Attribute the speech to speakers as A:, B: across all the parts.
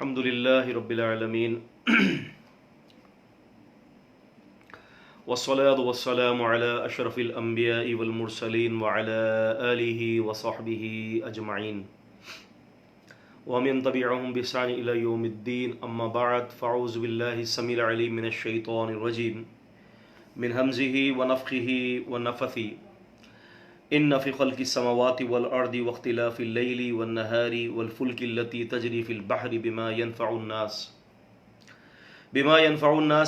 A: الحمد لله رب العالمين والصلاة والسلام على أشرف الأنبياء والمرسلين وعلى آله وصحبه أجمعين ومن تبعهم بإحسان إلى يوم الدين. أما بعد فأعوذ بالله السميع العليم من الشيطان الرجيم من همزه ونفخه ونفثه. إن في خلق السماوات والأرض واختلاف الليل والنهار والفلك التي تجري في البحر بما ينفع الناس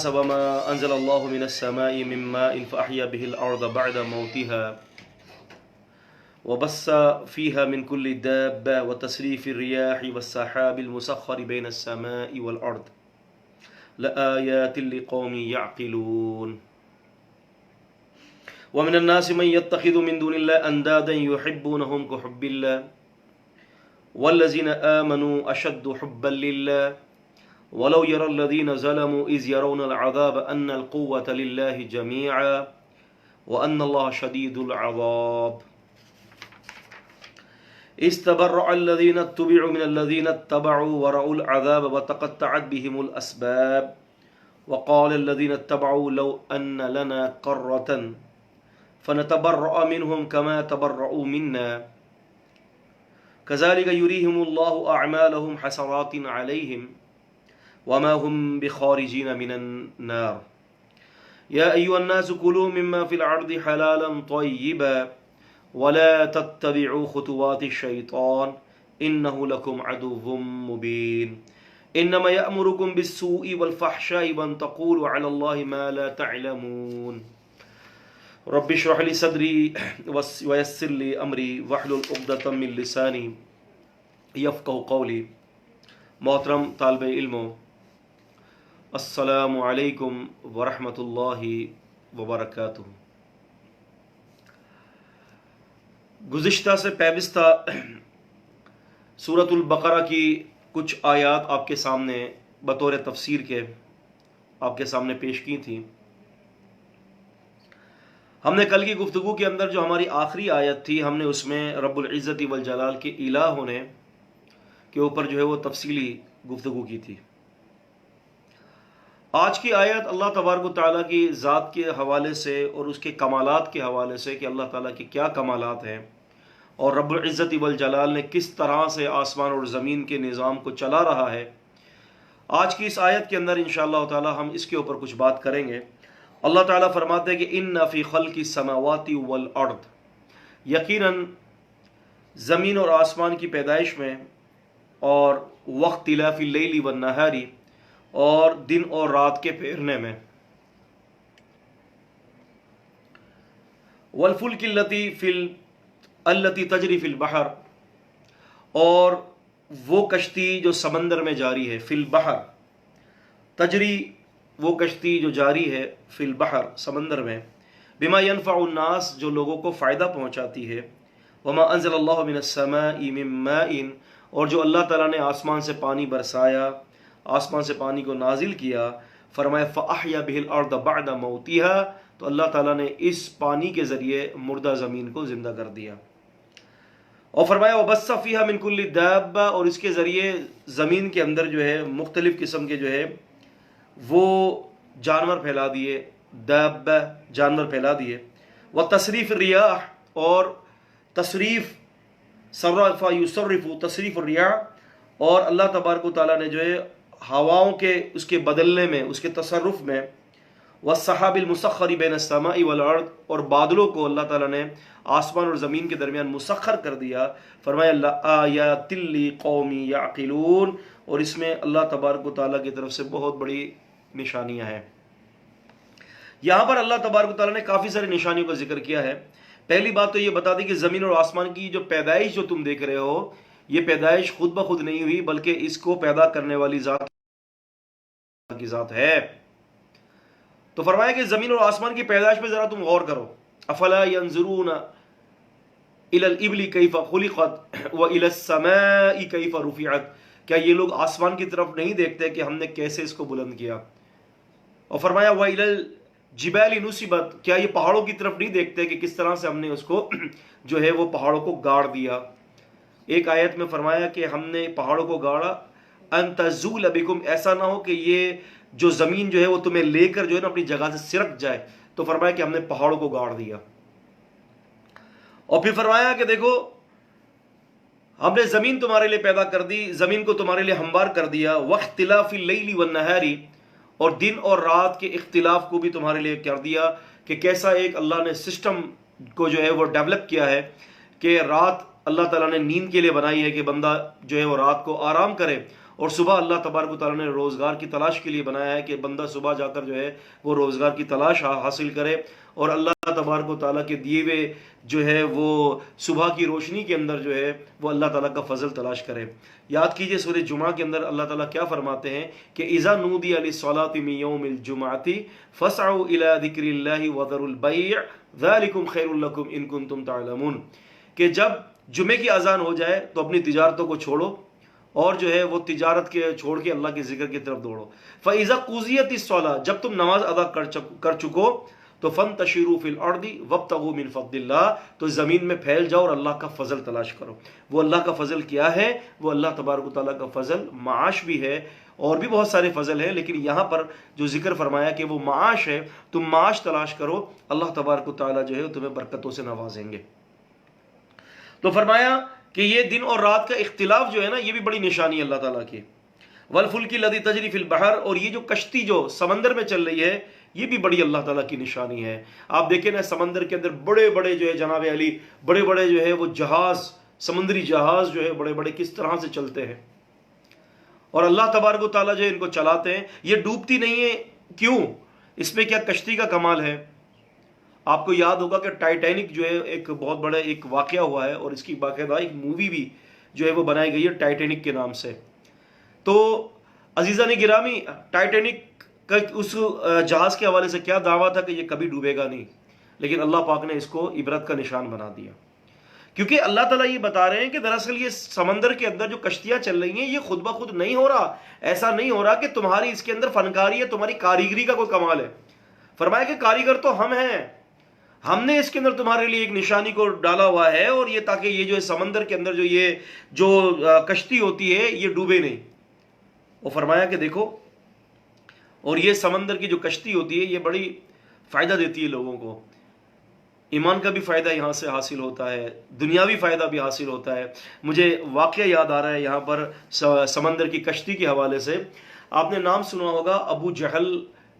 A: وما أنزل الله من السماء من ماء فأحيا به الأرض بعد موتها وبث فيها من كل دابة وتصريف الرياح والسحاب المسخر بين السماء والأرض لآيات لقوم يعقلون. ومن الناس من يتخذ من دون الله أندادا يحبونهم كحب الله والذين آمنوا أشد حبا لله ولو يرى الذين ظلموا إذ يرون العذاب أن القوة لله جميعا وأن الله شديد العذاب. استبرأ الذين اتبعوا من الذين اتبعوا ورأوا العذاب وتقطعت بهم الأسباب وقال الذين اتبعوا لو أن لنا قرة فنتبرأ منهم كما تبرؤوا منا كذلك يريهم الله أعمالهم حسرات عليهم وما هم بخارجين من النار. يا أيها الناس كلوا مما في الأرض حلالا طيبا ولا تتبعوا خطوات الشيطان إنه لكم عدو مبين. إنما يأمركم بالسوء والفحشاء وأن تقولوا على الله ما لا تعلمون. رب اشرح لي صدري ويسر لي امری واحلل عقدۃ من لسانی یفقہوا قولی. محترم طالب علموں، السلام علیکم ورحمۃ اللہ وبرکاتہ. گزشتہ سے پیوستہ سورۃ البقرہ کی کچھ آیات آپ کے سامنے بطور تفسیر کے آپ کے سامنے پیش کی تھیں. ہم نے کل کی گفتگو کے اندر جو ہماری آخری آیت تھی، ہم نے اس میں رب العزت والجلال کے الہ ہونے کے اوپر جو ہے وہ تفصیلی گفتگو کی تھی. آج کی آیت اللہ تبارک و تعالیٰ کی ذات کے حوالے سے اور اس کے کمالات کے حوالے سے کہ اللہ تعالیٰ کے کیا کمالات ہیں اور رب العزت والجلال نے کس طرح سے آسمان اور زمین کے نظام کو چلا رہا ہے. آج کی اس آیت کے اندر انشاءاللہ تعالیٰ ہم اس کے اوپر کچھ بات کریں گے. اللہ تعالیٰ فرماتے ہیں کہ ان فی خلق السماوات والارض، یقیناً زمین اور آسمان کی پیدائش میں اور واختلاف اللیل والنہار اور دن اور رات کے پھیرنے میں، والفلک التی تجری فی البحر، اور وہ کشتی جو سمندر میں جاری ہے، فی البحر تجری، وہ کشتی جو جاری ہے فی البحر سمندر میں، بما ينفع الناس جو لوگوں کو فائدہ پہنچاتی ہے، وما انزل اللہ من السماء من ماء، اور جو اللہ تعالیٰ نے آسمان سے پانی برسایا، آسمان سے پانی کو نازل کیا. فرمایا فاحیا به الارض بعد موتها، تو اللہ تعالیٰ نے اس پانی کے ذریعے مردہ زمین کو زندہ کر دیا. اور فرمایا وبث فیہا من کل دابہ، اور اس کے ذریعے زمین کے اندر جو ہے مختلف قسم کے جو ہے وہ جانور پھیلا دیے، دابہ جانور پھیلا دیے. وتصریف الریاح، اور تصریف صرف یصرف تصریف الریاح، اور اللہ تبارک و تعالیٰ نے جو ہے ہواؤں کے اس کے بدلنے میں، اس کے تصرف میں، والسحاب المسخر بین السماء والارض، اور بادلوں کو اللہ تعالیٰ نے آسمان اور زمین کے درمیان مسخر کر دیا. فرمایا لآیات لقوم یعقلون، اور اس میں اللہ تبارک و تعالیٰ کی طرف سے بہت بڑی نشانیاں ہیں. یہاں پر اللہ تبارک و تعالیٰ نے کافی ساری نشانیوں کا ذکر کیا ہے. پہلی بات تو یہ بتا دی کہ زمین اور آسمان کی جو پیدائش جو تم دیکھ رہے ہو، یہ پیدائش خود بخود نہیں ہوئی، بلکہ اس کو پیدا کرنے والی ذات کی ذات ہے. تو فرمایا کہ زمین اور آسمان کی پیدائش پہ ذرا تم غور کرو. افلا ينظرون الى الابل کیف خلقت والى السماء کیف رفعت، کیا یہ لوگ آسمان کی طرف نہیں دیکھتے کہ ہم نے کیسے اس کو بلند کیا. اور فرمایا وَإِلَى الْجِبَالِ نُصِبَتْ، کیا یہ پہاڑوں کی طرف نہیں دیکھتے کہ کس طرح سے ہم نے اس کو جو ہے وہ پہاڑوں کو گاڑ دیا. ایک آیت میں فرمایا کہ ہم نے پہاڑوں کو گاڑا ان تزول بکم، ایسا نہ ہو کہ یہ جو زمین جو ہے وہ تمہیں لے کر جو ہے نا اپنی جگہ سے سرک جائے. تو فرمایا کہ ہم نے پہاڑوں کو گاڑ دیا. اور پھر فرمایا کہ دیکھو ہم نے زمین تمہارے لیے پیدا کر دی، زمین کو تمہارے لیے ہموار کر دیا. واختلاف اللیل والنہار، اور دن اور رات کے اختلاف کو بھی تمہارے لیے کر دیا کہ کیسا ایک اللہ نے سسٹم کو جو ہے وہ ڈیولپ کیا ہے کہ رات اللہ تعالیٰ نے نیند کے لیے بنائی ہے کہ بندہ جو ہے وہ رات کو آرام کرے، اور صبح اللہ تبارک و تعالیٰ نے روزگار کی تلاش کے لیے بنایا ہے کہ بندہ صبح جا کر جو ہے وہ روزگار کی تلاش حاصل کرے، اور اللہ تبارک و تعالیٰ کے دیے ہوئے جو ہے وہ صبح کی روشنی کے اندر جو ہے وہ اللہ تعالیٰ کا فضل تلاش کرے. یاد کیجئے سورہ جمعہ کے اندر اللہ تعالیٰ کیا فرماتے ہیں کہ اذا نودی للصلاۃ من یوم الجمعۃ فاسعوا الی ذکر اللہ وذروا البیع ذلکم خیر لکم ان کنتم تعلمون، کہ جب جمعے کی اذان ہو جائے تو اپنی تجارتوں کو چھوڑو اور جو ہے وہ تجارت کے چھوڑ کے اللہ کے ذکر کی طرف دوڑو. فاذا قضیت الصلاۃ، جب تم نماز ادا کر چکو تو فانتشروا فی الارض وابتغوا من فضل اللہ، تو زمین میں پھیل جاؤ اور اللہ کا فضل تلاش کرو. وہ اللہ کا فضل کیا ہے؟ وہ اللہ تبارک و تعالیٰ کا فضل معاش بھی ہے، اور بھی بہت سارے فضل ہیں، لیکن یہاں پر جو ذکر فرمایا کہ وہ معاش ہے، تم معاش تلاش کرو، اللہ تبارک و تعالیٰ جو ہے تمہیں برکتوں سے نوازیں گے. تو فرمایا کہ یہ دن اور رات کا اختلاف جو ہے نا یہ بھی بڑی نشانی ہے اللہ تعالیٰ کی. والفلک الذی تجری فی البحر، اور یہ جو کشتی جو سمندر میں چل رہی ہے یہ بھی بڑی اللہ تعالیٰ کی نشانی ہے. آپ دیکھیں نا سمندر کے اندر بڑے بڑے جو ہے جناب علی بڑے بڑے جو ہے وہ جہاز، سمندری جہاز جو ہے بڑے بڑے کس طرح سے چلتے ہیں، اور اللہ تبارک و تعالیٰ جو ہے ان کو چلاتے ہیں. یہ ڈوبتی نہیں ہے، کیوں؟ اس میں کیا کشتی کا کمال ہے. آپ کو یاد ہوگا کہ ٹائٹینک جو ہے ایک بہت بڑا ایک واقعہ ہوا ہے، اور اس کی باقاعدہ ایک مووی بھی جو ہے وہ بنائی گئی ہے ٹائٹینک کے نام سے. تو عزیزان گرامی، ٹائٹینک کا اس جہاز کے حوالے سے کیا دعویٰ تھا کہ یہ کبھی ڈوبے گا نہیں، لیکن اللہ پاک نے اس کو عبرت کا نشان بنا دیا، کیونکہ اللہ تعالیٰ یہ بتا رہے ہیں کہ دراصل یہ سمندر کے اندر جو کشتیاں چل رہی ہیں یہ خود بخود نہیں ہو رہا. ایسا نہیں ہو رہا کہ تمہاری اس کے اندر فنکاری ہے، تمہاری کاریگری کا کوئی کمال ہے. فرمایا کہ کاریگر تو ہم ہیں، ہم نے اس کے اندر تمہارے لیے ایک نشانی کو ڈالا ہوا ہے، اور یہ تاکہ یہ جو سمندر کے اندر جو کشتی ہوتی ہے یہ ڈوبے نہیں. اور فرمایا کہ دیکھو، اور یہ سمندر کی جو کشتی ہوتی ہے یہ بڑی فائدہ دیتی ہے لوگوں کو. ایمان کا بھی فائدہ یہاں سے حاصل ہوتا ہے، دنیاوی فائدہ بھی حاصل ہوتا ہے. مجھے واقعہ یاد آ رہا ہے یہاں پر سمندر کی کشتی کے حوالے سے. آپ نے نام سنا ہوگا، ابو جہل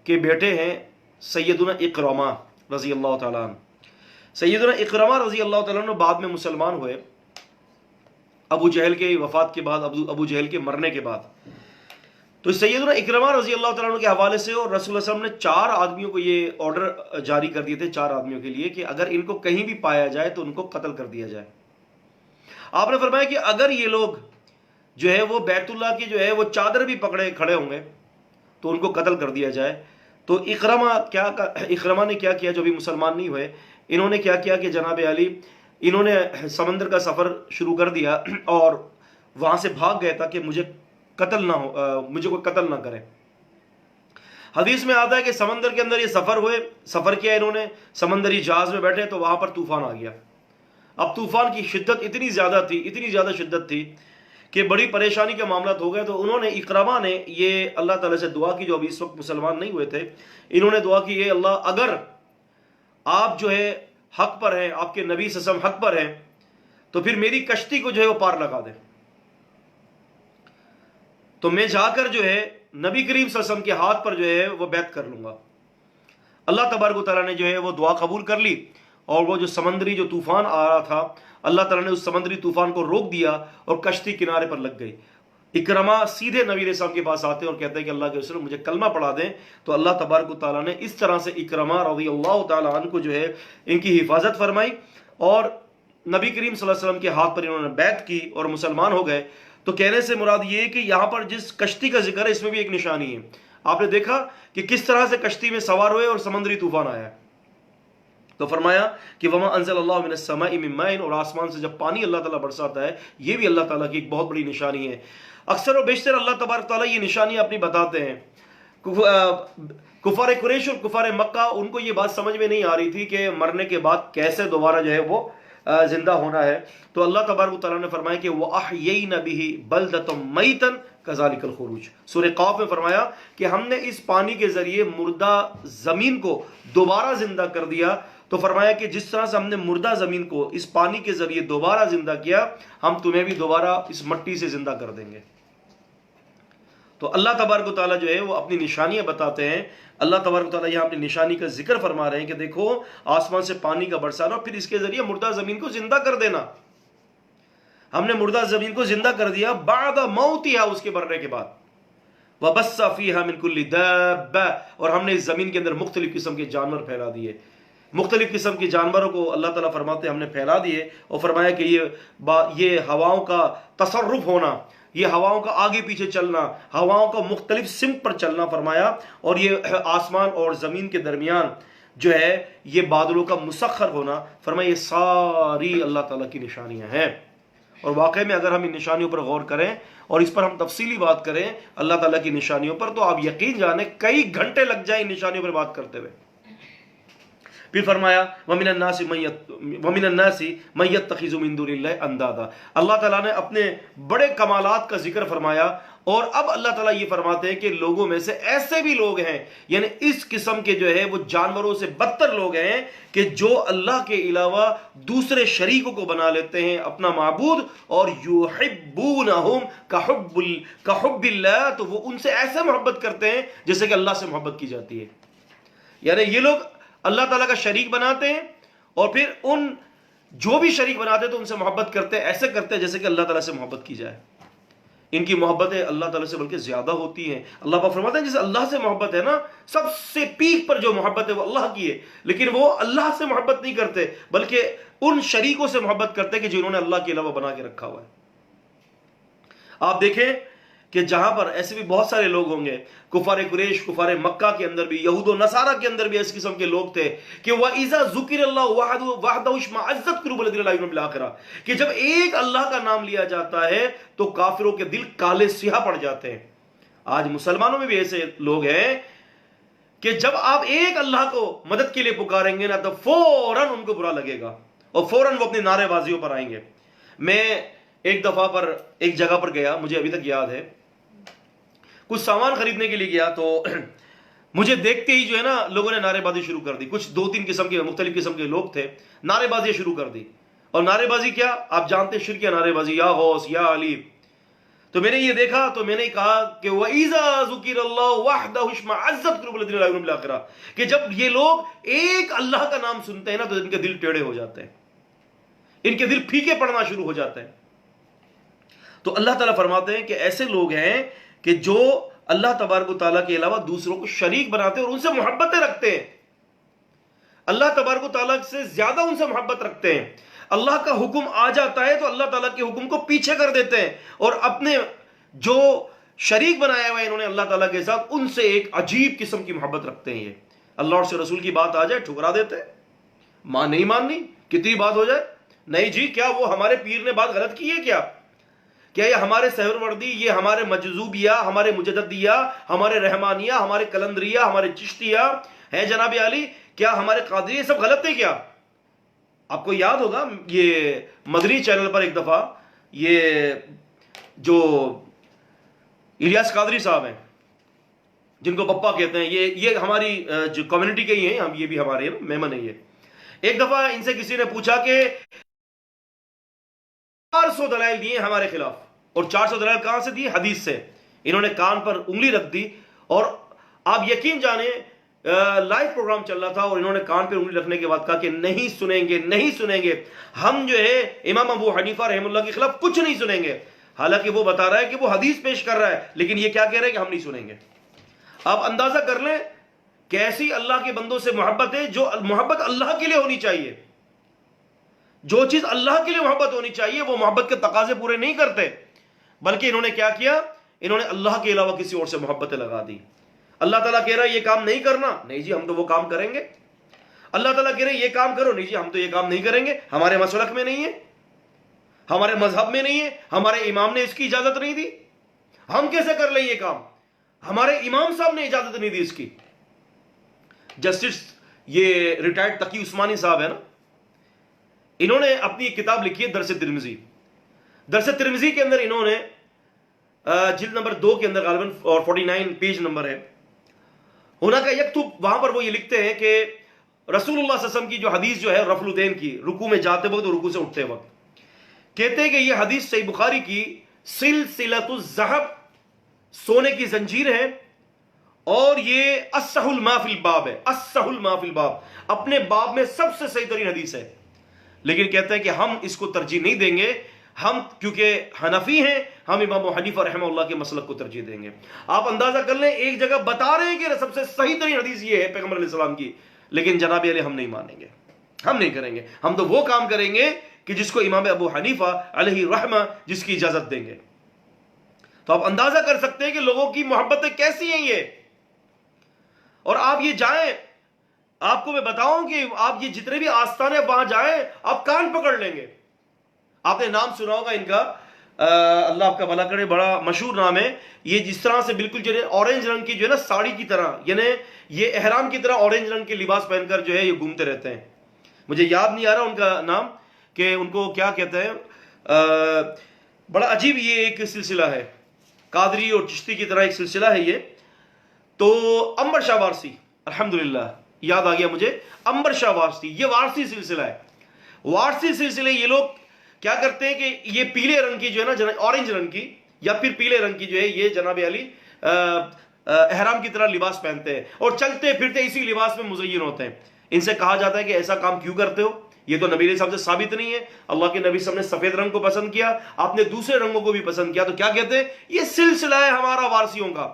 A: کے بیٹے ہیں سیدنا اکرمہ رضی اللہ تعالیٰ عنہ. سیدنا اکرمہ رضی اللہ تعالیٰ عنہ بعد میں مسلمان ہوئے ابو جہل کے وفات کے بعد، ابو جہل کے مرنے کے بعد. تو سیدنا اکرمہ رضی اللہ تعالیٰ عنہ کے حوالے سے اور رسول اللہ صلی اللہ علیہ وسلم نے 4 آدمیوں کو یہ آرڈر جاری کر دیے تھے، 4 آدمیوں کے لیے، کہ اگر ان کو کہیں بھی پایا جائے تو ان کو قتل کر دیا جائے. آپ نے فرمایا کہ اگر یہ لوگ جو ہے وہ بیت اللہ کی جو ہے وہ چادر بھی پکڑے کھڑے ہوں گے تو ان کو قتل کر دیا جائے. تو اکرمہ نے کیا کیا، جو بھی مسلمان نہیں ہوئے، انہوں نے کیا کیا کہ جناب علی انہوں نے سمندر کا سفر شروع کر دیا اور وہاں سے بھاگ گئے تاکہ مجھے کوئی قتل نہ کرے. حدیث میں آتا ہے کہ سمندر کے اندر یہ سفر کیا انہوں نے، سمندری جہاز میں بیٹھے تو وہاں پر طوفان آ گیا. اب طوفان کی شدت اتنی زیادہ شدت تھی کہ بڑی پریشانی کے معاملات ہو گئے. تو انہوں نے اکرمہ نے یہ اللہ تعالیٰ سے دعا کی، جو ابھی اس وقت مسلمان نہیں ہوئے تھے، انہوں نے دعا کی، اے اللہ اگر آپ جو ہے حق پر ہیں، آپ کے نبی صلی اللہ علیہ وسلم حق پر ہیں، تو پھر میری کشتی کو جو ہے وہ پار لگا دیں، تو میں جا کر جو ہے نبی کریم صلی اللہ علیہ وسلم کے ہاتھ پر جو ہے وہ بیعت کر لوں گا. اللہ تبارک و تعالیٰ نے جو ہے وہ دعا قبول کر لی، اور وہ جو سمندری جو طوفان آ رہا تھا اللہ تعالیٰ نے اس سمندری طوفان کو روک دیا اور کشتی کنارے پر لگ گئی. اکرمہ سیدھے نبی علیہ السلام کے پاس آتے ہیں اور کہتے ہیں کہ اللہ کے رسول مجھے کلمہ پڑھا دیں. تو اللہ تبارک و تعالیٰ نے اس طرح سے اکرمہ رضی اللہ تعالیٰ عنہ کو جو ہے ان کی حفاظت فرمائی، اور نبی کریم صلی اللہ علیہ وسلم کے ہاتھ پر انہوں نے بیعت کی اور مسلمان ہو گئے. تو کہنے سے مراد یہ ہے کہ یہاں پر جس کشتی کا ذکر ہے اس میں بھی ایک نشانی ہے. آپ نے دیکھا کہ کس طرح سے کشتی میں سوار ہوئے اور سمندری طوفان آیا. تو فرمایا کہ وما انزل اللہ من السماء من ماء، اور آسمان سے جب پانی اللہ تعالیٰ برساتا ہے یہ بھی اللہ تعالیٰ کی ایک بہت بڑی نشانی ہے. اکثر و بیشتر اللہ تبارک تعالیٰ یہ نشانی اپنی بتاتے ہیں. کفار قریش اور کفار مکہ ان کو یہ بات سمجھ میں نہیں آ رہی تھی کہ مرنے کے بعد کیسے دوبارہ جو ہے وہ زندہ ہونا ہے. تو اللہ تبارک تعالیٰ نے فرمایا کہ وَأَحْيَيْنَا بِهِ بَلْدَةً مَيْتًا کذالک الخروج. سورہ قاف میں فرمایا کہ ہم نے اس پانی کے ذریعے مردہ زمین کو دوبارہ زندہ کر دیا. تو فرمایا کہ جس طرح سے ہم نے مردہ زمین کو اس پانی کے ذریعے دوبارہ زندہ کیا، ہم تمہیں بھی دوبارہ اس مٹی سے زندہ کر دیں گے. تو اللہ تبارک و تعالیٰ جو ہے وہ اپنی نشانیاں بتاتے ہیں. اللہ تبارک و تعالیٰ یہاں اپنی نشانی کا ذکر فرما رہے ہیں کہ دیکھو آسمان سے پانی کا برسانا، پھر اس کے ذریعے مردہ زمین کو زندہ کر دینا. ہم نے مردہ زمین کو زندہ کر دیا بعد موتها، اس کے مرنے کے بعد. وَبَثَّ فِيهَا مِن كُلِّ دَابَّةٍ، اور ہم نے اس زمین کے اندر مختلف قسم کے جانور پھیلا دیے. مختلف قسم کے جانوروں کو اللہ تعالیٰ فرماتے ہیں ہم نے پھیلا دیے، اور فرمایا کہ یہ ہواؤں کا تصرف ہونا، یہ ہواؤں کا آگے پیچھے چلنا، ہواؤں کا مختلف سمت پر چلنا فرمایا، اور یہ آسمان اور زمین کے درمیان جو ہے یہ بادلوں کا مسخر ہونا، فرمایا یہ ساری اللہ تعالیٰ کی نشانیاں ہیں. اور واقعی میں اگر ہم ان نشانیوں پر غور کریں اور اس پر ہم تفصیلی بات کریں اللہ تعالیٰ کی نشانیوں پر، تو آپ یقین جانیں کئی گھنٹے لگ جائیں ان نشانیوں پر بات کرتے ہوئے. پھر فرمایا وَمِنَ النَّاسِ مَن يَتَّخِذُ مِن دُونِ اللَّهِ أَندَادًا. اللہ تعالیٰ نے اپنے بڑے کمالات کا ذکر فرمایا، اور اب اللہ تعالیٰ یہ فرماتے ہیں کہ لوگوں میں سے ایسے بھی لوگ ہیں، یعنی اس قسم کے جو ہے وہ جانوروں سے بدتر لوگ ہیں، کہ جو اللہ کے علاوہ دوسرے شریکوں کو بنا لیتے ہیں اپنا معبود، اور یحبونہم کحب اللہ، تو وہ ان سے ایسے محبت کرتے ہیں جیسے کہ اللہ سے محبت کی جاتی ہے. یعنی یہ لوگ اللہ تعالیٰ کا شریک بناتے ہیں، اور پھر ان جو بھی شریک بناتے ہیں تو ان سے محبت کرتے ہیں، ایسے کرتے ہیں جیسے کہ اللہ تعالیٰ سے محبت کی جائے. ان کی محبتیں اللہ تعالیٰ سے بلکہ زیادہ ہوتی ہیں. اللہ پاک فرماتے ہیں جیسے اللہ سے محبت ہے نا، سب سے پیک پر جو محبت ہے وہ اللہ کی ہے، لیکن وہ اللہ سے محبت نہیں کرتے بلکہ ان شریکوں سے محبت کرتے ہیں کہ جنہوں نے اللہ کے علاوہ بنا کے رکھا ہوا ہے. آپ دیکھیں کہ جہاں پر ایسے بھی بہت سارے لوگ ہوں گے، کفار قریش، کفار مکہ کے اندر بھی، یہود و نصارہ کے اندر بھی اس قسم کے لوگ تھے کہ وَإِذَا ذُكِرَ اللَّهُ وَحْدَهُ اشْمَأَزَّتْ قُلُوبُ الَّذِينَ لَا يُؤْمِنُونَ بِالْآخِرَةِ، کہ جب ایک اللہ کا نام لیا جاتا ہے تو کافروں کے دل کالے سیاہ پڑ جاتے ہیں. آج مسلمانوں میں بھی ایسے لوگ ہیں کہ جب آپ ایک اللہ کو مدد کے لیے پکاریں گے نا تو فوراً ان کو برا لگے گا، اور فوراً وہ اپنی نعرے بازیوں پر آئیں گے. میں ایک دفعہ پر ایک جگہ پر گیا، مجھے ابھی تک یاد ہے، کچھ سامان خریدنے کے لیے گیا، تو مجھے دیکھتے ہی جو ہے نا لوگوں نے نعرے بازی شروع کر دی. کچھ 2-3 قسم کے مختلف قسم کے لوگ تھے، نعرے بازی شروع کر دی. اور نعرے بازی کیا آپ جانتے ہیں، شرکیہ نعرے بازی، یا غوث یا علی. تو میں نے یہ دیکھا تو میں نے کہا کہ وَإِذَا ذُكِرَ اللَّهُ وَحْدَهُ اشْمَأَزَّتْ قُلُوبُ الَّذِينَ لَا يُؤْمِنُونَ بِالْآخِرَةِ، کہ جب یہ لوگ ایک اللہ کا نام سنتے ہیں نا تو ان کے دل ٹیڑھے ہو جاتے ہیں، ان کے دل پھیکے پڑنا شروع ہو جاتے ہیں. تو اللہ تعالیٰ فرماتے ہیں کہ ایسے لوگ ہیں کہ جو اللہ تبارک و تعالیٰ کے علاوہ دوسروں کو شریک بناتے ہیں اور ان سے محبتیں رکھتے ہیں. اللہ تبارک و تعالیٰ سے زیادہ ان سے محبت رکھتے ہیں. اللہ کا حکم آ جاتا ہے تو اللہ تعالیٰ کے حکم کو پیچھے کر دیتے ہیں، اور اپنے جو شریک بنایا ہوا ہے انہوں نے اللہ تعالیٰ کے ساتھ، ان سے ایک عجیب قسم کی محبت رکھتے ہیں. یہ اللہ اور اس رسول کی بات آ جائے ٹھکرا دیتے ہیں، نہیں ماننی، کتنی بات ہو جائے، نہیں جی کیا وہ ہمارے پیر نے بات غلط کی ہے کیا یہ ہمارے سہروردی، یہ ہمارے مجذوبیہ، ہمارے مجددیہ، ہمارے رحمانیہ، ہمارے کلندریہ، ہمارے چشتیہ ہیں جناب علی، کیا ہمارے قادری سب غلط ہے کیا؟ آپ کو یاد ہوگا یہ مدنی چینل پر ایک دفعہ یہ جو الیاس قادری صاحب ہیں جن کو پپا کہتے ہیں، یہ ہماری جو کمیونٹی کے ہی ہیں، ہم یہ بھی ہمارے مہمان ہیں. یہ ایک دفعہ ان سے کسی نے پوچھا کہ 400 دلائل دیے ہمارے خلاف، اور 400 دلائل کہاں سے دیے؟ حدیث سے. انہوں نے کان پر انگلی رکھ دی، اور آپ یقین جانیں لائیو پروگرام چل رہا تھا اور انہوں نے کان پر انگلی رکھنے کے بعد کہا کہ نہیں سنیں گے ہم جو ہے امام ابو حنیفہ رحم اللہ کے خلاف کچھ نہیں سنیں گے. حالانکہ وہ بتا رہا ہے کہ وہ حدیث پیش کر رہا ہے، لیکن یہ کیا کہہ رہا ہے کہ ہم نہیں سنیں گے. آپ اندازہ کر لیں کیسی اللہ کے بندوں سے محبت ہے، جو محبت اللہ کے لیے ہونی چاہیے. جو چیز اللہ کے لیے محبت ہونی چاہیے وہ محبت کے تقاضے پورے نہیں کرتے، بلکہ انہوں نے کیا کیا، انہوں نے اللہ کے علاوہ کسی اور سے محبتیں لگا دی. اللہ تعالیٰ کہہ رہا ہے یہ کام نہیں کرنا، نہیں جی ہم تو وہ کام کریں گے. اللہ تعالیٰ کہہ رہے ہیں یہ کام کرو، نہیں جی ہم تو یہ کام نہیں کریں گے، ہمارے مسلک میں نہیں ہے، ہمارے مذہب میں نہیں ہے، ہمارے امام نے اس کی اجازت نہیں دی، ہم کیسے کر لیں یہ کام، ہمارے امام صاحب نے اجازت نہیں دی اس کی. جسٹس یہ ریٹائرڈ تقی عثمانی صاحب ہے نا، انہوں نے اپنی کتاب لکھی ہے درس ترمذی. درس ترمذی کے اندر انہوں نے جلد نمبر 2 کے اندر غالباً اور 49 پیج نمبر ہے. ہناک یکتب، وہاں پر وہ یہ لکھتے ہیں کہ رسول اللہ صلی اللہ علیہ وسلم کی جو حدیث جو ہے رفع الیدین کی، رکوع میں جاتے وقت اور رکوع سے اٹھتے وقت، کہتے ہیں کہ یہ حدیث صحیح بخاری کی سلسلۃ الذہب، سونے کی زنجیر ہے، اور یہ اصح ما فی الباب ہے، اصح ما فی الباب، اپنے باب میں سب سے صحیح ترین حدیث ہے. لیکن کہتے ہیں کہ ہم اس کو ترجیح نہیں دیں گے، ہم کیونکہ حنفی ہیں، ہم امام حنیفہ رحمہ اللہ کے مسلک کو ترجیح دیں گے. آپ اندازہ کر لیں، ایک جگہ بتا رہے ہیں کہ سب سے صحیح ترین حدیث یہ ہے پیغمبر علیہ السلام کی، لیکن جناب علی ہم نہیں مانیں گے، ہم نہیں کریں گے. ہم تو وہ کام کریں گے کہ جس کو امام ابو حنیفہ علیہ رحمہ جس کی اجازت دیں گے. تو آپ اندازہ کر سکتے ہیں کہ لوگوں کی محبتیں کیسی ہیں یہ. اور آپ یہ جائیں، آپ کو میں بتاؤں کہ آپ یہ جتنے بھی آستانے وہاں جائیں، آپ کان پکڑ لیں گے. آپ نے نام سنا ہوگا ان کا، اللہ آپ کا بھلا کرے، بڑا مشہور نام ہے. یہ جس طرح سے بالکل جو ہے اورنج رنگ کی جو ہے نا ساڑی کی طرح، یعنی یہ احرام کی طرح اورنج رنگ کے لباس پہن کر جو ہے یہ گھومتے رہتے ہیں. مجھے یاد نہیں آ رہا ان کا نام کہ ان کو کیا کہتے ہیں. بڑا عجیب یہ ایک سلسلہ ہے، قادری اور چشتی کی طرح ایک سلسلہ ہے یہ. تو عنبر شاہ وارسی، الحمدللہ یاد آ گیا مجھے، عنبر شاہ وارسی، یہ وارسی سلسلہ ہے. وارسی سلسلے یہ لوگ کیا کرتے ہیں کہ یہ پیلے رنگ کی جو ہے نا اورنج رنگ کی یا پھر پیلے رنگ کی جو ہے یہ جناب علی احرام کی طرح لباس پہنتے ہیں اور چلتے پھرتے اسی لباس میں مزین ہوتے ہیں. ان سے کہا جاتا ہے کہ ایسا کام کیوں کرتے ہو؟ یہ تو نبی علیہ السلام سے ثابت نہیں ہے. اللہ کے نبی صلی اللہ علیہ وسلم نے سفید رنگ کو پسند کیا، آپ نے دوسرے رنگوں کو بھی پسند کیا، تو کیا کہتے ہیں؟ یہ سلسلہ ہے ہمارا وارسیوں کا.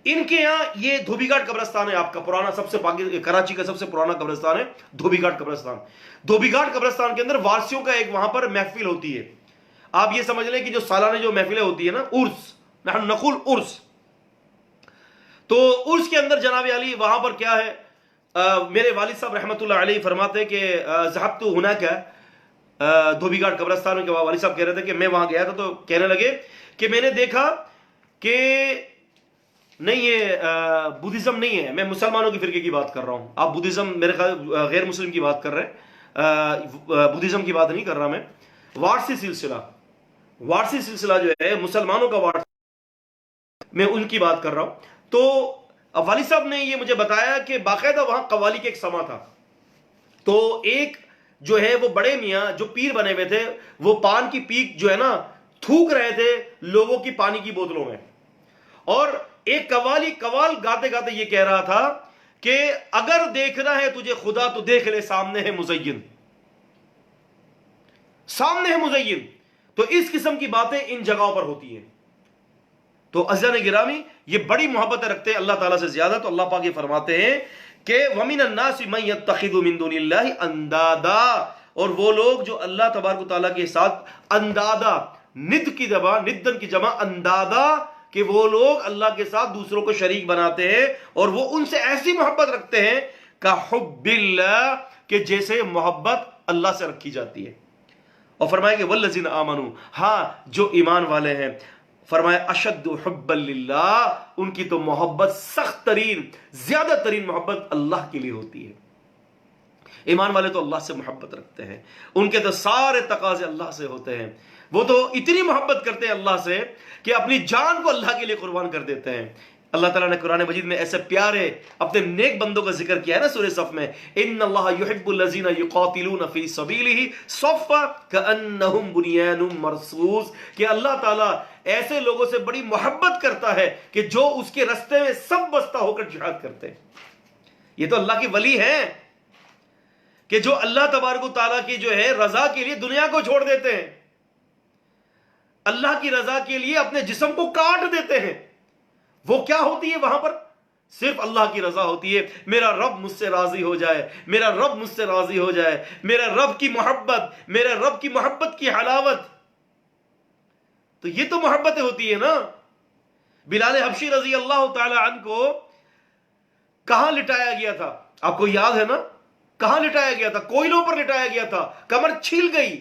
A: ان کے یہاں یہ دھوبی گھاٹ قبرستان ہے، آپ کا پرانا، سب سے کراچی کا سب سے پرانا قبرستان ہے دھوبی گھاٹ قبرستان. دھوبی گھاٹ قبرستان کے اندر وارسیوں کا ایک وہاں پر محفل ہوتی ہے. آپ یہ سمجھ لیں کہ جو سالانہ جو محفلیں ہوتی ہے نا، عرس، نحن نقول عرس، تو عرس کے اندر جناب علی وہاں پر کیا ہے، میرے والد صاحب رحمۃ اللہ علیہ فرماتے ہیں کہ ذهبت هناك دھوبی گھاٹ قبرستان کے والد صاحب کہہ رہے تھے کہ میں وہاں گیا تھا، تو کہنے لگے کہ میں نے دیکھا کہ نہیں یہ بدھزم نہیں ہے، میں مسلمانوں کے فرقے کی بات کر رہا ہوں. آپ بدھزم میرے خیال غیر مسلم کی بات کر رہے ہیں، بدھزم کی بات نہیں کر رہا میں. وارسی سلسلہ، وارسی سلسلہ جو ہے مسلمانوں کا وارسی، میں ان کی بات کر رہا ہوں. تو والد صاحب نے یہ مجھے بتایا کہ باقاعدہ وہاں قوالی کے ایک سما تھا. تو ایک جو ہے وہ بڑے میاں جو پیر بنے ہوئے تھے، وہ پان کی پیک جو ہے نا تھوک رہے تھے لوگوں کی پانی کی بوتلوں میں. اور ایک قوال گاتے گاتے یہ کہہ رہا تھا کہ اگر دیکھنا ہے تجھے خدا تو دیکھ لے، سامنے ہے مزین، سامنے ہے مزین. تو اس قسم کی باتیں ان جگہوں پر ہوتی ہیں. تو عزیزان گرامی، یہ بڑی محبتیں رکھتے ہیں اللہ تعالیٰ سے زیادہ. تو اللہ پاک یہ فرماتے ہیں کہ وَمِنَ النَّاسِ مَن يَتَّخِذُ مِن دُونِ اللَّهِ اندادا، اور وہ لوگ جو اللہ تبارک و تعالیٰ کے ساتھ اندادا، ند کی جمع، ندن کی جمع اندادا، کہ وہ لوگ اللہ کے ساتھ دوسروں کو شریک بناتے ہیں اور وہ ان سے ایسی محبت رکھتے ہیں کَحُبِّ اللَّهِ، کہ جیسے محبت اللہ سے رکھی جاتی ہے. اور فرمایا کہ وَالَّذِينَ آمَنُوا، ہاں جو ایمان والے ہیں، فرمایا اشد حب للہ، ان کی تو محبت سخت ترین، زیادہ ترین محبت اللہ کے لیے ہوتی ہے. ایمان والے تو اللہ سے محبت رکھتے ہیں، ان کے تو سارے تقاضے اللہ سے ہوتے ہیں. وہ تو اتنی محبت کرتے ہیں اللہ سے کہ اپنی جان کو اللہ کے لیے قربان کر دیتے ہیں. اللہ تعالیٰ نے قرآن مجید میں ایسے پیارے اپنے نیک بندوں کا ذکر کیا ہے نا سورہ صف میں، ان اللہ یحب الذین یقاتلون فی سبیلہ صفا کأنہم بنیان مرصوص، کہ اللہ تعالیٰ ایسے لوگوں سے بڑی محبت کرتا ہے کہ جو اس کے رستے میں سب بستہ ہو کر جہاد کرتے ہیں. یہ تو اللہ کی ولی ہیں کہ جو اللہ تبارک و تعالیٰ کی جو ہے رضا کے لیے دنیا کو چھوڑ دیتے ہیں، اللہ کی رضا کے لیے اپنے جسم کو کاٹ دیتے ہیں. وہ کیا ہوتی ہے وہاں پر؟ صرف اللہ کی رضا ہوتی ہے. میرا رب مجھ سے راضی ہو جائے، میرا رب مجھ سے راضی ہو جائے، میرا رب کی محبت، میرا رب کی محبت کی حلاوت. تو یہ تو محبتیں ہوتی ہے نا. بلال حبشی رضی اللہ تعالی عنہ کو کہاں لٹایا گیا تھا؟ آپ کو یاد ہے نا؟ کہاں لٹایا گیا تھا؟ کوئلوں پر لٹایا گیا تھا. کمر چھیل گئی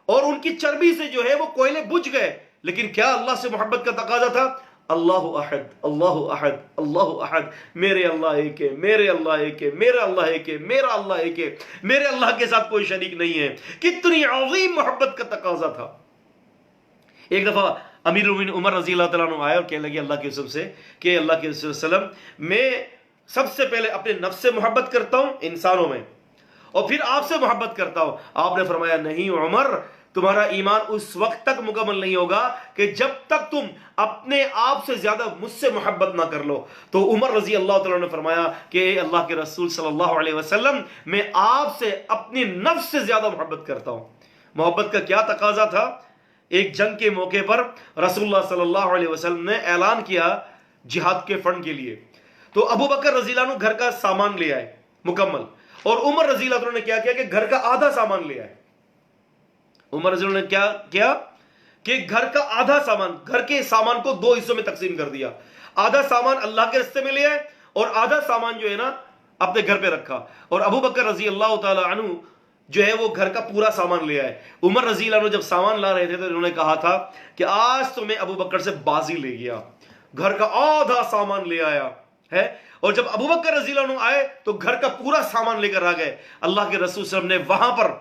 A: اور ان کی چربی سے جو ہے وہ کوئلے بجھ گئے. لیکن کیا اللہ سے محبت کا تقاضا تھا؟ اللہ احد، اللہ احد، اللہ احد، میرے اللہ ایک ہے، میرے اللہ ایک ہے، میرا اللہ ایک ہے، میرا اللہ ایک ہے، میرے اللہ کے ساتھ کوئی شریک نہیں ہے. کتنی عظیم محبت کا تقاضا تھا. ایک دفعہ امیر المومنین عمر رضی اللہ تعالیٰ عنہ آئے اور کہنے لگے اللہ کے رسول سے کہ اللہ کے رسول صلی اللہ علیہ وسلم میں سب سے پہلے اپنے نفس سے محبت کرتا ہوں انسانوں میں، اور پھر آپ سے محبت کرتا ہوں۔ آپ نے فرمایا نہیں عمر، تمہارا ایمان اس وقت تک مکمل نہیں ہوگا کہ جب تک تم اپنے آپ سے زیادہ مجھ سے محبت نہ کر لو۔ تو عمر رضی اللہ تعالیٰ نے فرمایا کہ اے اللہ کے رسول صلی اللہ علیہ وسلم، میں آپ سے اپنی نفس سے زیادہ محبت کرتا ہوں۔ محبت کا کیا تقاضا تھا؟ ایک جنگ کے موقع پر رسول اللہ صلی اللہ علیہ وسلم نے اعلان کیا جہاد کے فنڈ کے لیے، تو ابو بکر رضی اللہ عنہ گھر کا سامان لے آئے مکمل، اور عمر رضی اللہ عنہ نے کیا کیا کہ گھر کا آدھا سامان لے آئے۔ عمر رضی اللہ عنہ نے کیا کیا کہ گھر کا آدھا سامان، گھر کے سامان کو دو حصوں میں تقسیم کر دیا، آدھا سامان اللہ کے راستے میں لے آئے اور آدھا سامان جو ہے نا اپنے گھر پہ رکھا، اور ابو بکر رضی اللہ تعالی عنہ جو ہے وہ گھر کا پورا سامان لے آئے۔ عمر رضی اللہ عنہ جب سامان لا رہے تھے تو انہوں نے کہا تھا کہ آج تو میں ابو بکر سے بازی لے گیا، گھر کا آدھا سامان لے آیا ہے، اور جب ابو بکر رضی اللہ عنہ آئے تو گھر کا پورا سامان لے کر آ گئے۔ اللہ کے رسول صلی اللہ علیہ وسلم نے وہاں پر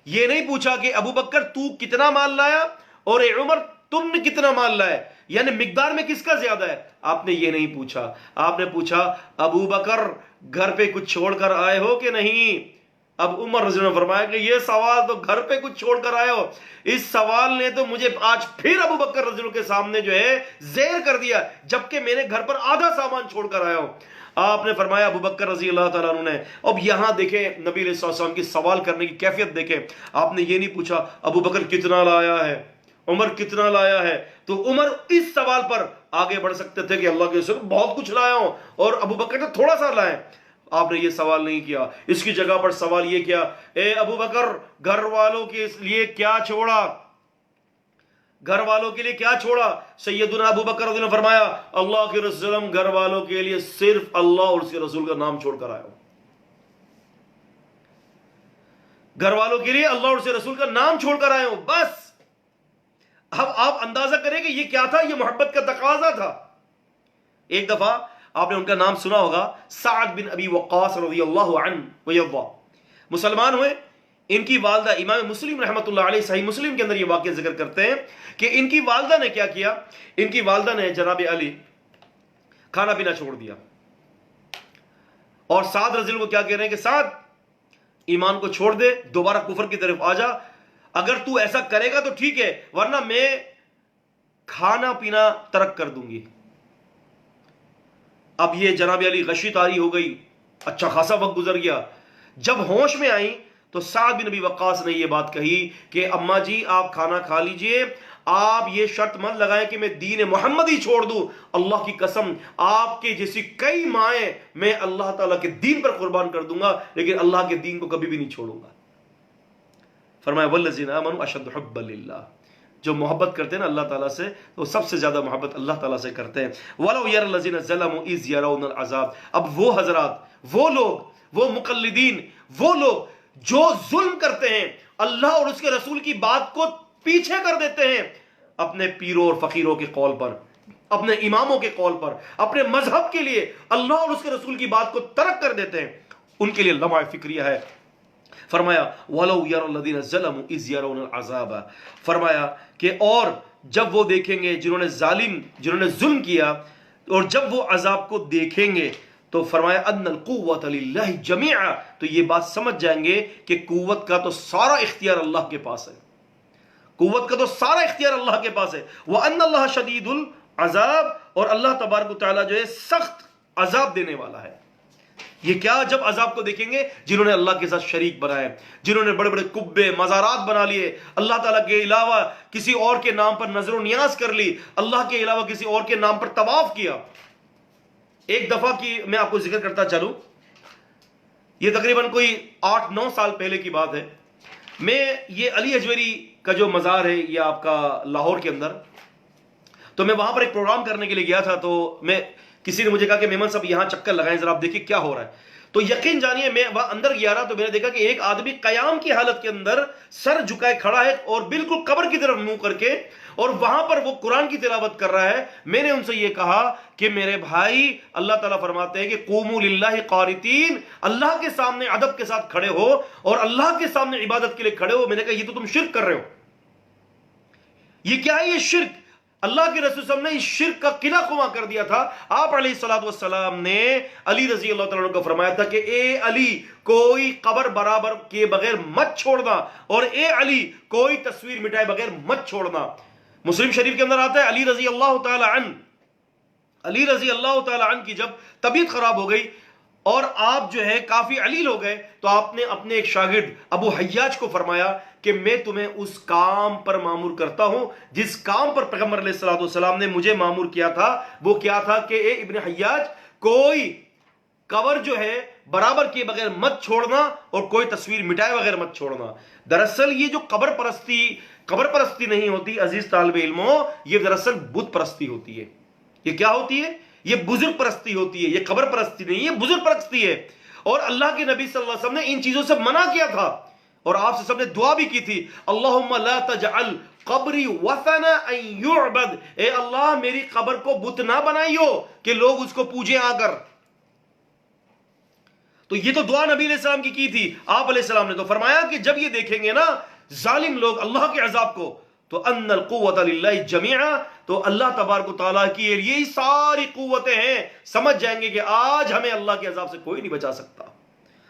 A: یہ نہیں پوچھا کہ ابو بکر تو کتنا مال لایا اور اے عمر تم نے کتنا مال لایا، یعنی مقدار میں کس کا زیادہ ہے، آپ نے یہ نہیں پوچھا۔ آپ نے پوچھا ابو بکر گھر پہ کچھ چھوڑ کر آئے ہو کہ نہیں؟ اب عمر رضی اللہ عنہ نے فرمایا کہ یہ سوال تو گھر پہ کچھ چھوڑ کر آئے ہو، اس سوال نے تو مجھے آج پھر ابو بکر رضی اللہ عنہ کے سامنے جو ہے زیر کر دیا، جبکہ میں نے گھر پر آدھا سامان چھوڑ کر آیا ہوں۔ آپ نے فرمایا ابو بکر رضی اللہ تعالیٰ عنہ نے، اب یہاں دیکھیں نبی علیہ الصلوۃ والسلام کی سوال کرنے کی کیفیت دیکھیں، آپ نے یہ نہیں پوچھا ابو بکر کتنا لایا ہے، عمر کتنا لایا ہے، تو عمر اس سوال پر آگے بڑھ سکتے تھے کہ اللہ کے رسول بہت کچھ لایا ہوں اور ابو بکر نے تھوڑا سا لائے۔ آپ نے یہ سوال نہیں کیا، اس کی جگہ پر سوال یہ کیا، اے ابو بکر گھر والوں کے لیے کیا چھوڑا، گھر والوں کے لیے کیا چھوڑا؟ سیدنا ابو بکر رضی اللہ عنہ نے فرمایا اللہ کے رسول گھر والوں کے لیے صرف اللہ اور اس کے رسول کا نام چھوڑ کر آیا ہوں، گھر والوں کے لیے اللہ اور اس کے رسول کا نام چھوڑ کر آیا ہوں، بس۔ اب آپ اندازہ کریں کہ یہ کیا تھا، یہ محبت کا تقاضا تھا۔ ایک دفعہ آپ نے ان کا نام سنا ہوگا، سعد بن ابی وقاص رضی اللہ عنہ ویرضا، مسلمان ہوئے۔ ان کی والدہ، امام مسلم رحمۃ اللہ علیہ صحیح مسلم کے اندر یہ واقعہ ذکر کرتے ہیں کہ ان کی والدہ نے کیا کیا، ان کی والدہ نے جناب علی کھانا پینا چھوڑ دیا، اور سعد رضی اللہ عنہ کو کیا کہہ رہے ہیں کہ سعد ایمان کو چھوڑ دے، دوبارہ کفر کی طرف آ جا، اگر تو ایسا کرے گا تو ٹھیک ہے ورنہ میں کھانا پینا ترک کر دوں گی۔ اب یہ جناب علی غشی طاری ہو گئی، اچھا خاصا وقت گزر گیا، جب ہوش میں آئیں تو سعد بن ابی وقاص نے یہ بات کہی کہ اماں جی آپ کھانا کھا لیجئے، آپ یہ شرط مت لگائیں کہ میں دین محمد ہی چھوڑ دوں، اللہ کی قسم آپ کے جیسی کئی مائیں میں اللہ تعالیٰ کے دین پر قربان کر دوں گا، لیکن اللہ کے دین کو کبھی بھی نہیں چھوڑوں گا۔ فرمایا والذین آمنوا اشد حبا للہ، جو محبت کرتے ہیں نا اللہ تعالیٰ سے تو سب سے زیادہ محبت اللہ تعالیٰ سے کرتے ہیں۔ وَلَوْ يَرَى الَّذِينَ ظَلَمُوا إِذْ يَرَوْنَ الْعَذَابَ، اب وہ حضرات، وہ لوگ، وہ مقلدین، وہ لوگ جو ظلم کرتے ہیں اللہ اور اس کے رسول کی بات کو پیچھے کر دیتے ہیں اپنے پیروں اور فقیروں کے قول پر، اپنے اماموں کے قول پر، اپنے مذہب کے لیے اللہ اور اس کے رسول کی بات کو ترک کر دیتے ہیں، ان کے لیے لمحہ فکریہ ہے۔ فرمایا وَلَوْ يَرَى الَّذِينَ ظَلَمُوا إِذْ يَرَوْنَ الْعَذَابَ، فرمایا کہ اور جب وہ دیکھیں گے جنہوں نے ظلم کیا، اور جب وہ عذاب کو دیکھیں گے تو فرمایا ان القوت للہ جمیعا، تو یہ بات سمجھ جائیں گے کہ قوت کا تو سارا اختیار اللہ کے پاس ہے، قوت کا تو سارا اختیار اللہ کے پاس ہے، وَأَنَّ اللَّهَ شَدِيدُ الْعَذَابِ، اور اللہ تبارک و تعالیٰ جو ہے سخت عذاب دینے والا ہے۔ یہ کیا؟ جب عذاب کو دیکھیں گے جنہوں نے اللہ کے ساتھ شریک بنائے، جنہوں نے بڑے بڑے قبے مزارات بنا لیے، اللہ تعالیٰ کے علاوہ کسی اور کے نام پر نظر و نیاز کر لی، اللہ کے علاوہ کسی اور کے نام پر طواف کیا۔ ایک دفعہ کی میں آپ کو ذکر کرتا چلوں، یہ تقریباً کوئی 8-9 سال پہلے کی بات ہے، میں یہ علی اجویری کا جو مزار ہے یہ آپ کا لاہور کے اندر، تو میں وہاں پر ایک پروگرام کرنے کے لیے گیا تھا، تو کسی نے مجھے کہا کہ میمن صاحب یہاں چکر لگائیں ذرا، آپ دیکھیں کیا ہو رہا ہے۔ تو یقین جانیے میں وہاں اندر گیا رہا تو میں نے دیکھا کہ ایک آدمی قیام کی حالت کے اندر سر جھکائے کھڑا ہے اور بالکل قبر کی طرف منہ کر کے، اور وہاں پر وہ قرآن کی تلاوت کر رہا ہے۔ میں نے ان سے یہ کہا کہ میرے بھائی اللہ تعالیٰ فرماتے ہیں کہ قوموا للہ قانتین، اللہ کے سامنے ادب کے ساتھ کھڑے ہو اور اللہ کے سامنے عبادت کے لیے کھڑے ہو۔ میں نے کہا یہ تو تم شرک کر رہے ہو، یہ کیا ہے؟ یہ شرک اللہ کے رسول صلی اللہ علیہ وسلم نے اس شرک کا قلعہ خواہ کر دیا تھا. آپ علیہ الصلوۃ والسلام نے علی رضی اللہ تعالیٰ عنہ کو فرمایا تھا کہ اے علی کوئی قبر برابر کیے بغیر مت چھوڑنا، اور اے علی کوئی تصویر مٹائے بغیر مت چھوڑنا. مسلم شریف کے اندر آتا ہے علی رضی اللہ تعالیٰ عنہ کی جب طبیعت خراب ہو گئی اور آپ جو ہے کافی علیل ہو گئے، تو آپ نے اپنے ایک شاگرد ابو حیاج کو فرمایا کہ میں تمہیں اس کام پر مامور کرتا ہوں جس کام پر پیغمبر علیہ الصلوۃ والسلام نے مجھے مامور کیا تھا. وہ کیا تھا کہ اے ابن حیاج کوئی قبر جو ہے برابر کیے بغیر مت چھوڑنا اور کوئی تصویر مٹائے بغیر مت چھوڑنا. دراصل یہ جو قبر پرستی نہیں ہوتی عزیز طالب علموں، یہ دراصل بت پرستی ہوتی ہے. یہ کیا ہوتی ہے؟ یہ بزرگ پرستی ہوتی ہے. یہ قبر پرستی نہیں، یہ بزرگ پرستی ہے. اور اللہ کے نبی صلی اللہ علیہ وسلم نے ان چیزوں سے منع کیا تھا، اور آپ سے سب نے دعا بھی کی تھی، اللہم لا تجعل قبری وثنا ان یعبد، اے اللہ میری قبر کو بت نہ بنائیو کہ لوگ اس کو پوجیں آ کر. تو یہ تو دعا نبی علیہ السلام کی تھی. آپ علیہ السلام نے تو فرمایا کہ جب یہ دیکھیں گے نا ظالم لوگ اللہ کے عذاب کو، تو ان القوت للہ جمیعا، تو اللہ تبارک و تعالیٰ کی یہ ساری قوتیں ہیں، سمجھ جائیں گے کہ آج ہمیں اللہ کے عذاب سے کوئی نہیں بچا سکتا.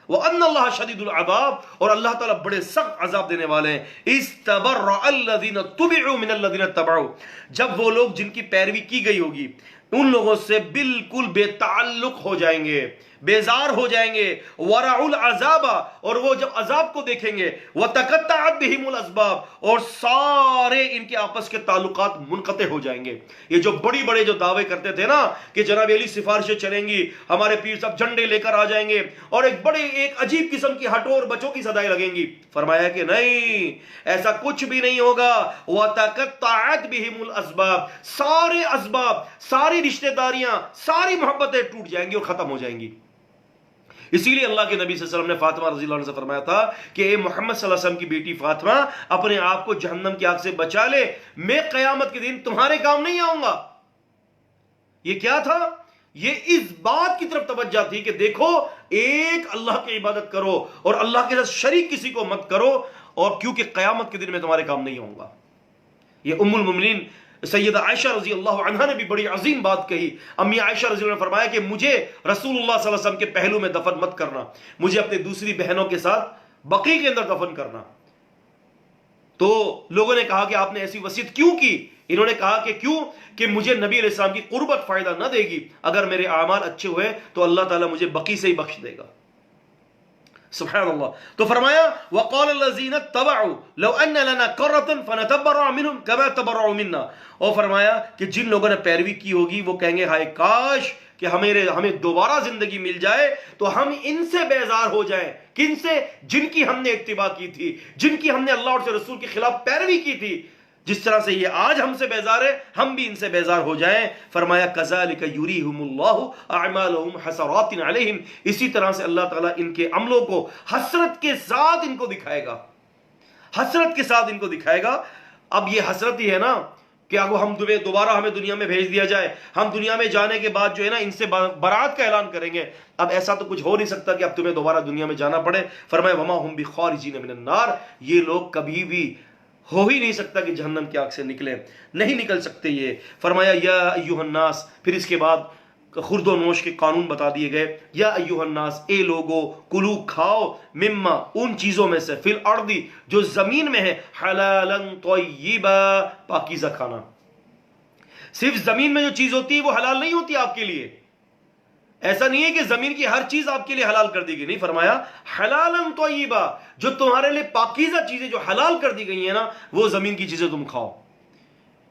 A: وَأَنَّ اللَّهَ شَدِيدُ الْعَذَابِ، اور اللہ تعالیٰ بڑے سخت عذاب دینے والے ہیں. اِسْتَبَرَّأَ الَّذِينَ اتُّبِعُوا مِنَ الَّذِينَ اتَّبَعُوا، جب وہ لوگ جن کی پیروی کی گئی ہوگی ان لوگوں سے بالکل بے تعلق ہو جائیں گے، بیزار ہو جائیں گے. وَرَعُوا الْعَذَابَ، اور وہ جب عذاب کو دیکھیں گے، وَتَقَطَّعَتْ بِهِمُ الْأَسْبَابُ، اور سارے ان کے آپس کے تعلقات منقطع ہو جائیں گے. یہ جو بڑے جو دعوے کرتے تھے نا کہ جناب علی سفارشیں چلیں گی، ہمارے پیر صاحب جھنڈے لے کر آ جائیں گے اور ایک عجیب قسم کی ہٹور بچوں کی صدائیں لگیں گی، فرمایا کہ نہیں، ایسا کچھ بھی نہیں ہوگا. وَتَقَطَّعَتْ بِهِمُ الْأَسْبَابُ، سارے اسباب، ساری رشتہ داریاں، ساری محبتیں ٹوٹ جائیں گی اور ختم ہو جائیں گی. اسی لیے اللہ کے نبی صلی اللہ علیہ وسلم نے فاطمہ رضی اللہ عنہ سے فرمایا تھا کہ اے محمد صلی اللہ علیہ وسلم کی بیٹی فاطمہ اپنے آپ کو جہنم کی آگ سے بچا لے، میں قیامت کے دن تمہارے کام نہیں آؤں گا. یہ کیا تھا؟ یہ اس بات کی طرف توجہ تھی کہ دیکھو ایک اللہ کی عبادت کرو اور اللہ کے ساتھ شریک کسی کو مت کرو، اور کیونکہ قیامت کے دن میں تمہارے کام نہیں آؤں گا. یہ ام المومنین سیدہ عائشہ رضی اللہ عنہا نے بھی بڑی عظیم بات کہی. امی عائشہ رضی اللہ عنہ نے فرمایا کہ مجھے رسول اللہ صلی اللہ علیہ وسلم کے پہلو میں دفن مت کرنا، مجھے اپنی دوسری بہنوں کے ساتھ بقیع کے اندر دفن کرنا. تو لوگوں نے کہا کہ آپ نے ایسی وصیت کیوں کی؟ انہوں نے کہا کہ کیوں کہ مجھے نبی علیہ السلام کی قربت فائدہ نہ دے گی، اگر میرے اعمال اچھے ہوئے تو اللہ تعالیٰ مجھے بقیع سے ہی بخش دے گا. سبحان اللہ. تو فرمایا وَقَالَ الَّذِينَ اتَّبَعُوا لَوْ أَنَّ لَنَا كَرَّةً فَنَتَبَرَّأَ مِنْهُمْ كَمَا تَبَرَّأُوا مِنَّا، اور فرمایا کہ جن لوگوں نے پیروی کی ہوگی وہ کہیں گے ہائے کاش کہ ہمیں دوبارہ زندگی مل جائے تو ہم ان سے بیزار ہو جائیں. کن سے؟ جن کی ہم نے اتباع کی تھی، جن کی ہم نے اللہ اور رسول کے خلاف پیروی کی تھی. جس طرح سے یہ آج ہم سے بیزار ہے ہم بھی ان سے بیزار ہو جائیں. فرمایا کذالک یریہم اللہ اعمالہم حسرات علیہم، اسی طرح سے اللہ تعالیٰ ان کے عملوں کو حسرت کے ساتھ ان کو دکھائے گا، حسرت کے ساتھ ان کو دکھائے گا. اب یہ حسرت ہی ہے نا کہ اب ہم دوبارہ ہمیں دنیا میں بھیج دیا جائے، ہم دنیا میں جانے کے بعد جو ہے نا ان سے برات کا اعلان کریں گے. اب ایسا تو کچھ ہو نہیں سکتا کہ اب تمہیں دوبارہ دنیا میں جانا پڑے. فرمایا وما ہم بخارجین من النار، یہ لوگ کبھی بھی ہو ہی نہیں سکتا کہ جہنم کی آگ سے نکلے، نہیں نکل سکتے یہ. فرمایا یا ایھا الناس، پھر اس کے بعد خورد و نوش کے قانون بتا دیے گئے. یا ایھا الناس، اے لوگو، کلو کھاؤ، مما ان چیزوں میں سے، فی الارض جو زمین میں ہے، حلالا طیبا پاکیزہ کھانا. صرف زمین میں جو چیز ہوتی ہے وہ حلال نہیں ہوتی آپ کے لیے. ایسا نہیں ہے کہ زمین کی ہر چیز آپ کے لیے حلال کر دی گئی، نہیں. فرمایا حلالا طیبا، جو تمہارے لیے پاکیزہ چیزیں جو حلال کر دی گئی ہیں نا وہ زمین کی چیزیں تم کھاؤ.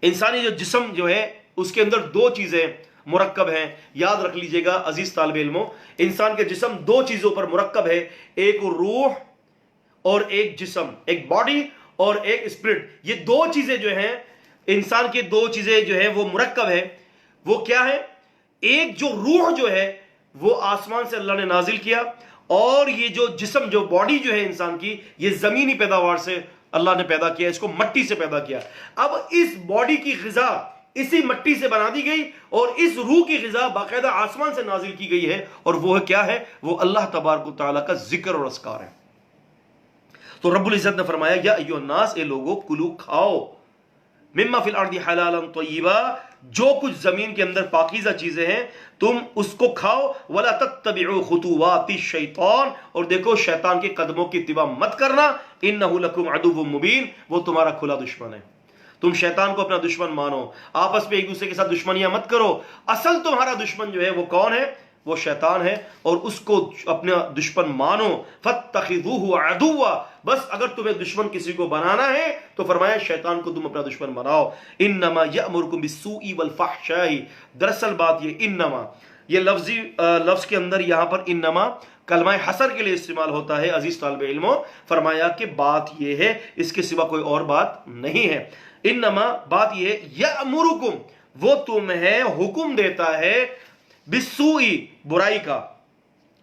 A: انسانی جو جسم جو ہے اس کے اندر دو چیزیں مرکب ہیں، یاد رکھ لیجئے گا عزیز طالب علموں. انسان کے جسم دو چیزوں پر مرکب ہے، ایک روح اور ایک جسم، ایک باڈی اور ایک اسپرٹ. یہ دو چیزیں جو ہیں انسان کے دو چیزیں جو ہے وہ مرکب ہے. وہ کیا ہے؟ ایک جو روح جو ہے وہ آسمان سے اللہ نے نازل کیا، اور یہ جو جسم جو باڈی جو ہے انسان کی یہ زمینی پیداوار سے اللہ نے پیدا کیا، اس کو مٹی سے پیدا کیا. اب اس باڈی کی غذا اسی مٹی سے بنا دی گئی اور اس روح کی غذا باقاعدہ آسمان سے نازل کی گئی ہے، اور وہ کیا ہے؟ وہ اللہ تبارک و تعالیٰ کا ذکر اور اذکار ہے. تو رب العزت نے فرمایا یا ایھا الناس، اے لوگو، کلو کھاؤ، مما فی الارض حلالا طیبا، جو کچھ زمین کے اندر پاکیزہ چیزیں ہیں تم اس کو کھاؤ، ولا تتبعوا خطوات الشیطان، اور دیکھو شیطان کے قدموں کی اتباع مت کرنا، انہ لکم عدو مبین، وہ تمہارا کھلا دشمن ہے۔ تم شیطان کو اپنا دشمن مانو، آپس میں ایک دوسرے کے ساتھ دشمنیاں مت کرو، اصل تمہارا دشمن جو ہے وہ کون ہے؟ وہ شیطان ہے، اور اس کو اپنا دشمن مانو، فاتخذوہ عدوا، بس اگر تمہیں دشمن کسی کو بنانا ہے تو فرمایا شیطان کو تم اپنا دشمن بناؤ۔ انما یأمرکم بالسوء والفحشاء، دراصل بات یہ انما، یہ لفظ کے اندر یہاں پر انما کلمہ حصر کے لیے استعمال ہوتا ہے عزیز طالب علموں، فرمایا کہ بات یہ ہے، اس کے سوا کوئی اور بات نہیں ہے۔ انما بات یہ ہے، یأمرکم، وہ تمہیں حکم دیتا ہے، بالسوء، برائی کا،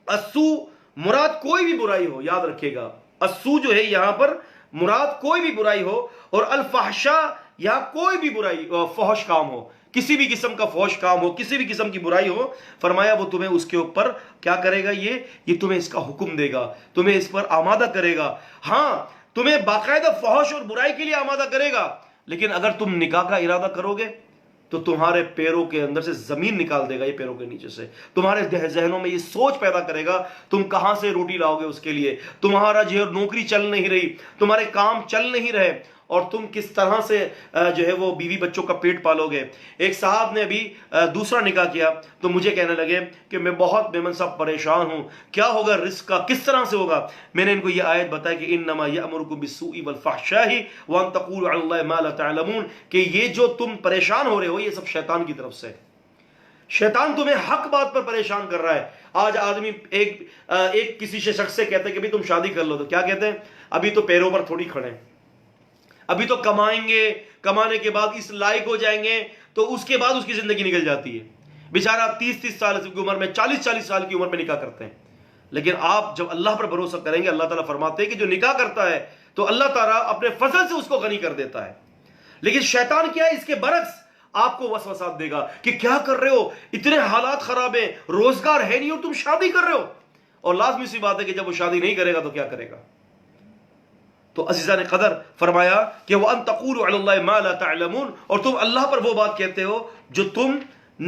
A: السوء مراد کوئی بھی برائی ہو، یاد رکھے گا، السوء جو ہے یہاں پر مراد کوئی بھی برائی ہو، اور الفحشاء یہاں کوئی بھی برائی فحش کام ہو، کسی بھی قسم کا فحش کام ہو، کسی بھی قسم کی برائی ہو، فرمایا وہ تمہیں اس کے اوپر کیا کرے گا، یہ تمہیں اس کا حکم دے گا، تمہیں اس پر آمادہ کرے گا۔ ہاں تمہیں باقاعدہ فحش اور برائی کے لیے آمادہ کرے گا، لیکن اگر تم نکاح کا ارادہ کرو گے تو تمہارے پیروں کے اندر سے زمین نکال دے گا، یہ پیروں کے نیچے سے، تمہارے ذہنوں میں یہ سوچ پیدا کرے گا تم کہاں سے روٹی لاؤ گے اس کے لیے، تمہارا جو ہے نوکری چل نہیں رہی، تمہارے کام چل نہیں رہے، اور تم کس طرح سے جو ہے وہ بیوی بچوں کا پیٹ پالو گے۔ ایک صاحب نے ابھی دوسرا نکاح کیا تو مجھے کہنے لگے کہ میں بہت میمن صاحب پریشان ہوں، کیا ہوگا رزق کا، کس طرح سے ہوگا؟ میں نے ان کو یہ آیت بتائی کہ انما یأمرکم بالسوء والفحشاء وان تقولوا علی اللہ ما لا تعلمون، کہ یہ جو تم پریشان ہو رہے ہو یہ سب شیطان کی طرف سے، شیطان تمہیں حق بات پر پریشان کر رہا ہے۔ آج آدمی ایک کسی شخص سے کہتا ہے کہ بھی تم شادی کر لو، تو کیا کہتے ہیں؟ ابھی تو پیروں پر تھوڑی کھڑے ہیں، ابھی تو کمائیں گے، کمانے کے بعد اس لائق ہو جائیں گے تو اس کے بعد اس کی زندگی نکل جاتی ہے۔ بیچارہ 30 سال کی عمر میں، 40 سال کی عمر میں نکاح کرتے ہیں۔ لیکن آپ جب اللہ پر بھروسہ کریں گے، اللہ تعالیٰ فرماتے ہیں کہ جو نکاح کرتا ہے تو اللہ تعالیٰ اپنے فضل سے اس کو غنی کر دیتا ہے۔ لیکن شیطان کیا ہے؟ اس کے برعکس آپ کو وسوسات دے گا کہ کیا کر رہے ہو، اتنے حالات خراب ہیں، روزگار ہے نہیں اور تم شادی کر رہے ہو۔ اور لازمی سی بات ہے کہ جب وہ شادی نہیں کرے گا تو کیا کرے گا؟ تو عزیزان قدر فرمایا کہ وَأَن تَقُولُوا عَلَى اللَّهِ مَا لَا تَعْلَمُونَ، اور تم اللہ پر وہ بات کہتے ہو جو تم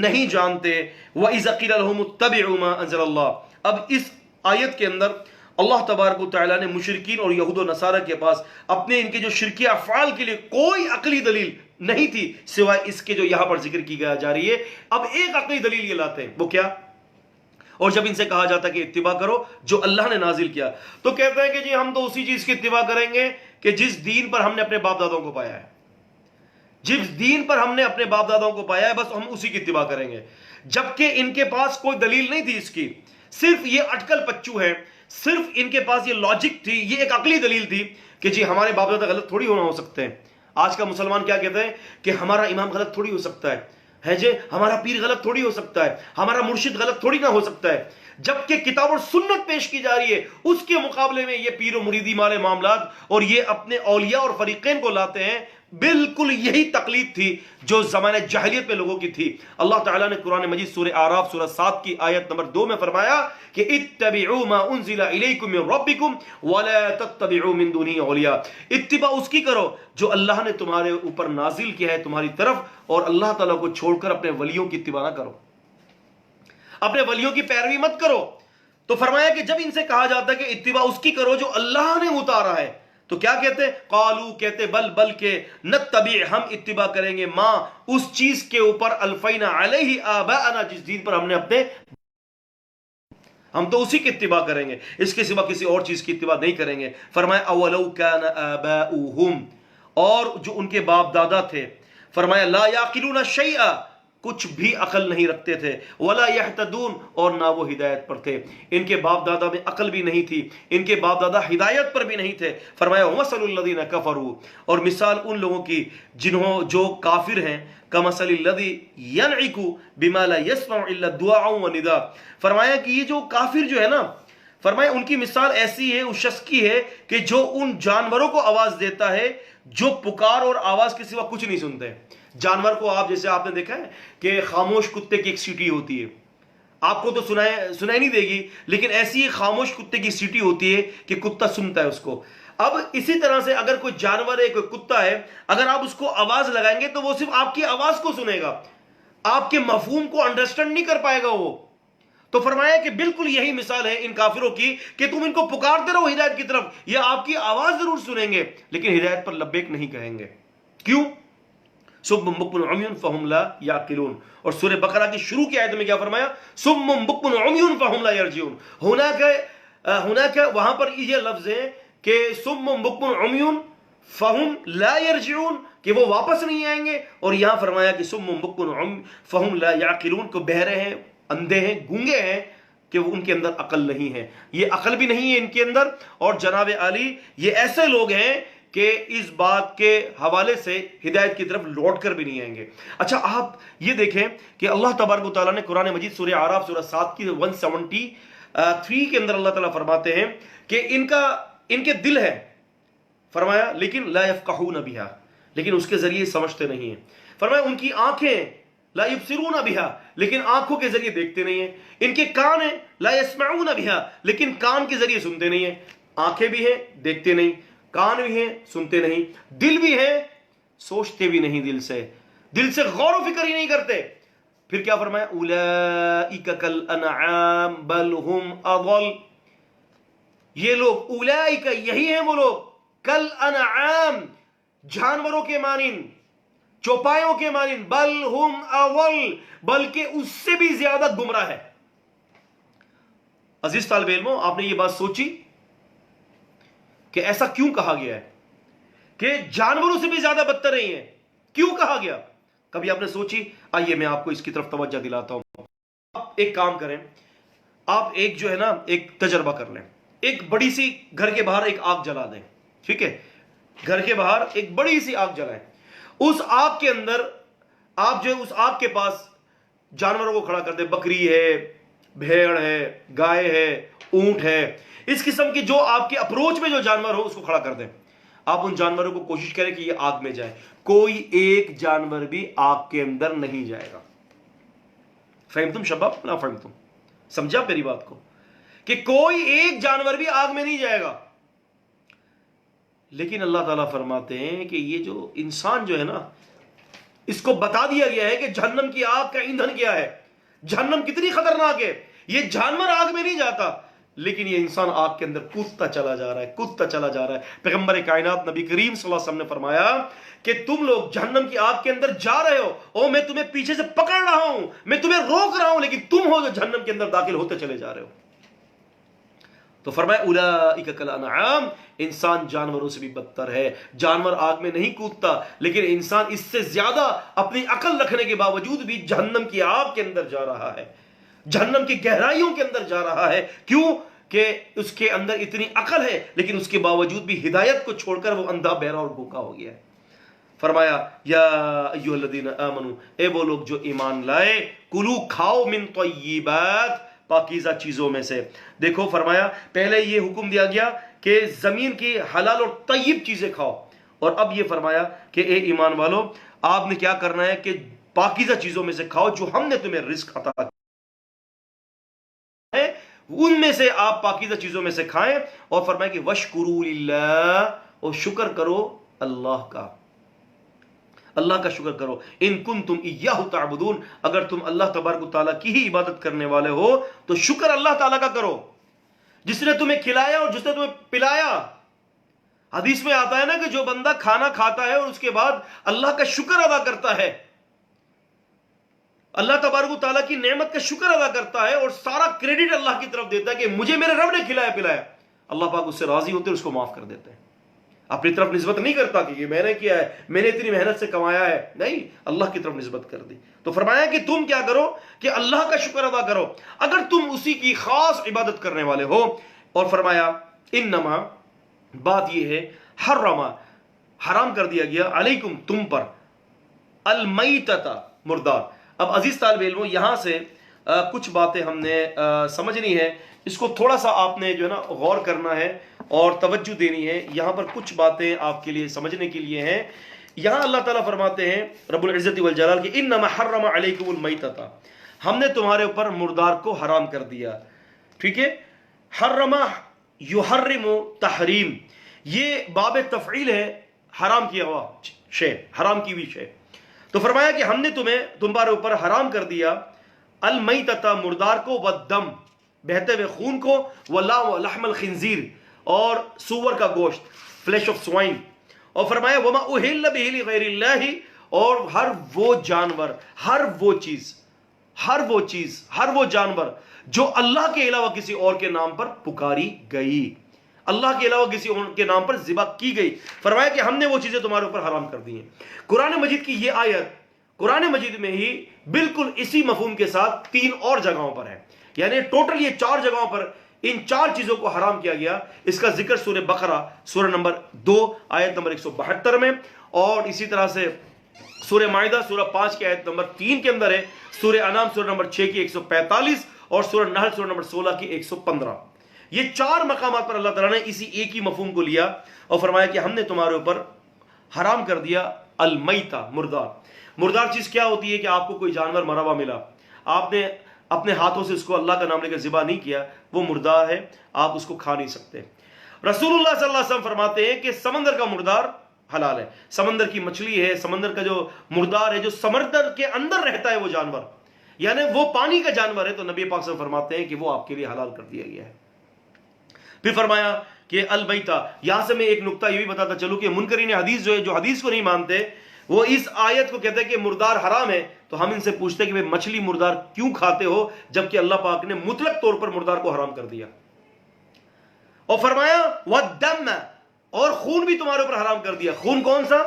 A: نہیں جانتے۔ وَإِذَا قِيلَ لَهُمُ اتَّبِعُوا مَا أَنزَلَ اللَّهُ، اب اس آیت کے اندر اللہ تبارک و تعالیٰ نے مشرکین اور یہود و نصارہ کے پاس اپنے ان کے جو شرکی افعال کے لیے کوئی عقلی دلیل نہیں تھی سوائے اس کے جو یہاں پر ذکر کی جا رہی ہے، اب ایک عقلی دلیل یہ لاتے ہیں، وہ کیا؟ اور جب ان سے کہا جاتا ہے کہ اتباع کرو جو اللہ نے نازل کیا، تو کہتے ہیں کہ جی ہم تو اسی چیز کی اتباع کریں گے کہ جس دین پر ہم نے اپنے باپ دادوں کو پایا ہے، جس دین پر ہم نے اپنے باپ دادوں کو پایا ہے بس ہم اسی کی اتباع کریں گے۔ جبکہ ان کے پاس کوئی دلیل نہیں تھی اس کی، صرف یہ اٹکل پچو ہے، صرف ان کے پاس یہ لاجک تھی، یہ ایک عقلی دلیل تھی کہ جی ہمارے باپ دادا غلط تھوڑی ہونا ہو سکتے ہیں۔ آج کا مسلمان کیا کہتے ہیں کہ ہمارا امام غلط تھوڑی ہو سکتا ہے جی، ہمارا پیر غلط تھوڑی ہو سکتا ہے، ہمارا مرشد غلط تھوڑی نہ ہو سکتا ہے، جبکہ کتاب اور سنت پیش کی جا رہی ہے، اس کے مقابلے میں یہ پیر و مریدی والے معاملات اور یہ اپنے اولیاء اور فریقین کو لاتے ہیں۔ بالکل یہی تقلید تھی جو زمانہ جاہلیت میں لوگوں کی تھی۔ اللہ تعالیٰ نے قرآن مجید سورہ اعراف سورہ 7 کی آیت نمبر 2 میں فرمایا کہ اتبعوا ما انزل الیکم من ربکم ولا تتبعوا من دونہ اولیاء، اتباع اس کی کرو جو اللہ نے تمہارے اوپر نازل کیا ہے تمہاری طرف، اور اللہ تعالیٰ کو چھوڑ کر اپنے ولیوں کی اتباع نہ کرو، اپنے ولیوں کی پیروی مت کرو۔ تو فرمایا کہ جب ان سے کہا جاتا ہے کہ اتباع اس کی کرو جو اللہ نے اتارا ہے، تو کیا کہتے ہیں؟ قالو، کہتے بل کہ نتبع، ہم اتباع کریں گے، ماں اس چیز کے اوپر الفینا علیہ آباءنا، جس دین پر ہم نے اپنے، ہم تو اسی کی اتباع کریں گے، اس کے سوا کسی اور چیز کی اتباع نہیں کریں گے۔ فرمایا اولو کان آباؤہم، اور جو ان کے باپ دادا تھے، فرمایا لا یعقلون شیئا، کچھ بھی عقل نہیں رکھتے تھے، ولا یہتدون، اور نہ وہ ہدایت پر تھے، ان کے باپ دادا میں عقل بھی نہیں تھی، ان کے باپ دادا ہدایت پر بھی نہیں تھے۔ فرمایا مثل الذین کفروا، اور مثال ان لوگوں کی جو کافر ہیں، کمثل الذی ینعک بما لا یسمع الا دعاء ونداء، فرمایا کہ یہ جو کافر جو ہے نا، فرمایا ان کی مثال ایسی ہے اس شخص کی ہے کہ جو ان جانوروں کو آواز دیتا ہے جو پکار اور آواز کے سوا کچھ نہیں سنتے۔ جانور کو آپ جیسے آپ نے دیکھا ہے کہ خاموش کتے کی ایک سیٹی ہوتی ہے، آپ کو تو سنائی نہیں دے گی، لیکن ایسی خاموش کتے کی سیٹی ہوتی ہے کہ کتا سنتا ہے اس کو۔ اب اسی طرح سے اگر کوئی جانور ہے، کوئی کتا ہے، اگر آپ اس کو آواز لگائیں گے تو وہ صرف آپ کی آواز کو سنے گا، آپ کے مفہوم کو انڈرسٹینڈ نہیں کر پائے گا وہ. تو فرمایا کہ بالکل یہی مثال ہے ان کافروں کی کہ تم ان کو پکارتے رہو ہدایت کی طرف، یہ آپ کی آواز ضرور سنیں گے لیکن ہدایت پر لبیک نہیں کہیں گے. کیوں؟ صم بکم عمی فہم لا یعقلون. اور سورہ بقرہ کی شروع کی آیت میں کیا فرمایا؟ صم بکم عمی فہم لا یرجعون. ہناک وہاں پر یہ لفظ ہے کہ صم بکم عمی فہم لا یرجعون، کہ وہ واپس نہیں آئیں گے، اور یہاں فرمایا کہ صم بکم عمی فہم لا یعقلون، کو بہرے ہیں، اندھے ہیں، گونگے ہیں کہ وہ ان کے اندر عقل نہیں ہے. یہ عقل بھی نہیں ہے ان کے اندر، اور جناب عالی یہ ایسے لوگ ہیں کہ اس بات کے حوالے سے ہدایت کی طرف لوٹ کر بھی نہیں آئیں گے. اچھا آپ یہ دیکھیں کہ اللہ تبارک و تعالیٰ نے قرآن مجید سورہ اعراف سورہ 7 کی 173 کے اندر اللہ تعالیٰ فرماتے ہیں کہ ان کے دل ہے، فرمایا لیکن لا یفقہون بہا، لیکن اس کے ذریعے سمجھتے نہیں ہیں. فرمایا ان کی آنکھیں لا یبصرون بہا، لیکن آنکھوں کے ذریعے دیکھتے نہیں ہیں. ان کے کان ہیں لا یسمعون بہا، لیکن کان کے ذریعے سنتے نہیں ہیں. آنکھیں بھی ہیں دیکھتے نہیں، کان بھی ہیں سنتے نہیں، دل بھی ہے سوچتے بھی نہیں، دل سے غور و فکر ہی نہیں کرتے. پھر کیا فرمایا؟ اولئک کالانعام بل هم اضل. یہ لوگ اولئک یہی ہیں وہ لوگ، کالانعام جانوروں کے مانند، چوپایوں کے مانند، بل هم اضل بلکہ اس سے بھی زیادہ گمراہ ہے. عزیز طالب علموں، آپ نے یہ بات سوچی کہ ایسا کیوں کہا گیا ہے کہ جانوروں سے بھی زیادہ بدتر نہیں ہے؟ کیوں کہا گیا؟ کبھی آپ نے سوچی؟ آئیے میں آپ کو اس کی طرف توجہ دلاتا ہوں. آپ ایک کام کریں، آپ ایک جو ہے نا ایک تجربہ کر لیں، ایک بڑی سی گھر کے باہر ایک آگ جلا دیں. ٹھیک ہے، گھر کے باہر ایک بڑی سی آگ جلائیں. اس آگ کے اندر آپ جو ہے اس آگ کے پاس جانوروں کو کھڑا کر دیں، بکری ہے، بھیڑ ہے، گائے ہے، اونٹ ہے، اس قسم کی جو آپ کے اپروچ میں جو جانور ہو اس کو کھڑا کر دیں. آپ ان جانوروں کو کوشش کریں کہ یہ آگ میں جائے. کوئی ایک جانور بھی آگ کے اندر نہیں جائے گا. فہمتم شباب؟ نہ فہمتم؟ سمجھا میری بات کو؟ کہ کوئی ایک جانور بھی آگ میں نہیں جائے گا. لیکن اللہ تعالیٰ فرماتے ہیں کہ یہ جو انسان جو ہے نا، اس کو بتا دیا گیا ہے کہ جہنم کی آگ کا ایندھن کیا ہے، جہنم کتنی خطرناک ہے. یہ جانور آگ میں نہیں جاتا لیکن یہ انسان آگ کے اندر کودتا چلا جا رہا ہے. پیغمبر کائنات نبی کریم صلی اللہ علیہ وسلم نے فرمایا کہ تم لوگ جہنم کی آگ کے اندر جا رہے ہو، اور میں تمہیں پیچھے سے پکڑ رہا ہوں، میں تمہیں روک رہا ہوں، لیکن تم ہو جو جہنم کے اندر داخل ہوتے چلے جا رہے ہو. تو فرمایا اولئک کالانعام، انسان جانوروں سے بھی بدتر ہے. جانور آگ میں نہیں کودتا لیکن انسان اس سے زیادہ اپنی عقل رکھنے کے باوجود بھی جہنم کی آگ کے اندر جا رہا ہے، جہنم کی گہرائیوں کے اندر جا رہا ہے. کیوں؟ کہ اس کے اندر اتنی عقل ہے لیکن اس کے باوجود بھی ہدایت کو چھوڑ کر وہ اندھا بہرا اور بھوکا ہو گیا ہے. فرمایا یا ایھا الذین آمنوا، اے وہ لوگ جو ایمان لائے، کلو کھاؤ من طیبات، پاکیزہ چیزوں میں سے. دیکھو فرمایا پہلے یہ حکم دیا گیا کہ زمین کی حلال اور طیب چیزیں کھاؤ، اور اب یہ فرمایا کہ اے ایمان والو آپ نے کیا کرنا ہے کہ پاکیزہ چیزوں میں سے کھاؤ جو ہم نے تمہیں رزق عطا کیا ہے، ان میں سے آپ پاکیزہ چیزوں میں سے کھائیں. اور فرمایا کہ وشکروا للہ، اور شکر کرو اللہ کا، اللہ کا شکر کرو. ان کنتم ایاہ تعبدون، اگر تم اللہ تبارک و تعالیٰ کی ہی عبادت کرنے والے ہو تو شکر اللہ تعالیٰ کا کرو، جس نے تمہیں کھلایا اور جس نے تمہیں پلایا. حدیث میں آتا ہے نا کہ جو بندہ کھانا کھاتا ہے اور اس کے بعد اللہ کا شکر ادا کرتا ہے، اللہ تبارک و تعالیٰ کی نعمت کا شکر ادا کرتا ہے اور سارا کریڈٹ اللہ کی طرف دیتا ہے کہ مجھے میرے رب نے کھلایا پلایا، اللہ پاک اس سے راضی ہوتے ہیں، اس کو معاف کر دیتے ہیں. اپنی طرف نسبت نہیں کرتا کہ یہ میں نے کیا ہے، میں نے اتنی محنت سے کمایا ہے، نہیں، اللہ کی طرف نسبت کر دی. تو فرمایا کہ تم کیا کرو کہ اللہ کا شکر ادا کرو اگر تم اسی کی خاص عبادت کرنے والے ہو. اور فرمایا انما، بات یہ ہے، حرام کر دیا گیا، علیکم تم پر، المیتۃ مردار. اب عزیز طالب علموں یہاں سے کچھ باتیں ہم نے سمجھنی ہے، اس کو تھوڑا سا آپ نے جو ہے نا غور کرنا ہے اور توجہ دینی ہے. یہاں پر کچھ باتیں آپ کے لیے سمجھنے کے لیے ہیں. یہاں اللہ تعالیٰ فرماتے ہیں رب العزت والجلال کہ انما حرم علیکم المیتۃ، ہم نے تمہارے اوپر مردار کو حرام کر دیا. ٹھیک ہے، حرم یحرم تحریم، یہ باب تفعیل ہے، حرام کیا ہوا شے، حرام کی ہوئی شے. تو فرمایا کہ ہم نے تمہارے اوپر حرام کر دیا المیتۃ، مردار کو، والدم، بہتے ہوئے خون کو، ولحم الخنزیر، اور سور کا گوشت، فلیش آف سوائن. اور فرمایا وما اہل بہ لغیر اللہ، اور ہر وہ جانور، ہر وہ چیز، ہر وہ جانور جو اللہ کے علاوہ کسی اور کے نام پر پکاری گئی، اللہ کے علاوہ کسی اور کے نام پر ذبح کی گئی. فرمایا کہ ہم نے وہ چیزیں تمہارے اوپر حرام کر دی ہیں. قرآن مجید کی یہ آیت قرآن مجید میں ہی بالکل اسی مفہوم کے ساتھ 3 اور جگہوں پر ہے. یعنی ٹوٹل یہ 4 جگہوں پر ان 4 چیزوں کو حرام کیا گیا. اس کا ذکر سورہ بقرہ سورہ نمبر 2 آیت نمبر 172 میں، اور اسی طرح سے سورہ مائدہ سورہ 5 کی آیت نمبر 3 کے اندر ہے، سورہ انعام سورہ نمبر 6 کی 145، اور سورہ نحل سورہ نمبر 16 کی 115. یہ 4 مقامات پر اللہ تعالیٰ نے اسی ایک ہی مفہوم کو لیا اور فرمایا کہ ہم نے تمہارے اوپر حرام کر دیا المیتہ، مردار. مردار چیز کیا ہوتی ہے کہ آپ کو کوئی جانور مرا ہوا ملا، آپ نے اپنے ہاتھوں سے اس کو اللہ کا نام لے کر ذبح نہیں کیا، وہ مردار ہے، آپ اس کو کھا نہیں سکتے. رسول اللہ صلی اللہ علیہ وسلم فرماتے ہیں کہ سمندر کا مردار حلال ہے. سمندر کی مچھلی ہے، سمندر کا جو مردار ہے، جو سمندر کے اندر رہتا ہے وہ جانور، یعنی وہ پانی کا جانور ہے، تو نبی پاک صلی اللہ علیہ وسلم فرماتے ہیں کہ وہ آپ کے لیے حلال کر دیا گیا ہے. پھر فرمایا کہ المیتہ. یہاں سے میں ایک نقطہ یہ بھی بتاتا چلوں کہ منکرین حدیث جو ہے، جو حدیث کو نہیں مانتے، وہ اس آیت کو کہتے ہیں کہ مردار حرام ہے. تو ہم ان سے پوچھتے ہیں کہ مچھلی مردار کیوں کھاتے ہو جبکہ اللہ پاک نے مطلق طور پر مردار کو حرام کر دیا. اور فرمایا والدم، اور خون بھی تمہارے اوپر حرام کر دیا. خون کون سا؟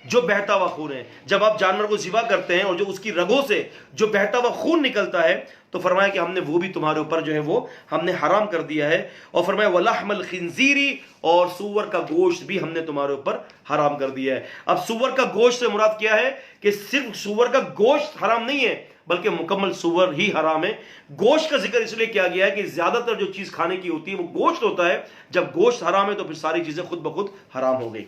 A: جو بہتا ہوا خون ہے. جب آپ جانور کو ذبح کرتے ہیں اور جو اس کی رگوں سے جو بہتا ہوا خون نکلتا ہے، تو فرمایا کہ ہم نے وہ بھی تمہارے اوپر جو ہے وہ ہم نے حرام کر دیا ہے. اور فرمایا ولحم الخنزیری، اور سور کا گوشت بھی ہم نے تمہارے اوپر حرام کر دیا ہے. اب سور کا گوشت سے مراد کیا ہے کہ صرف سور کا گوشت حرام نہیں ہے بلکہ مکمل سور ہی حرام ہے. گوشت کا ذکر اس لیے کیا گیا ہے کہ زیادہ تر جو چیز کھانے کی ہوتی ہے وہ گوشت ہوتا ہے. جب گوشت حرام ہے تو پھر ساری چیزیں خود بخود حرام ہو گئی.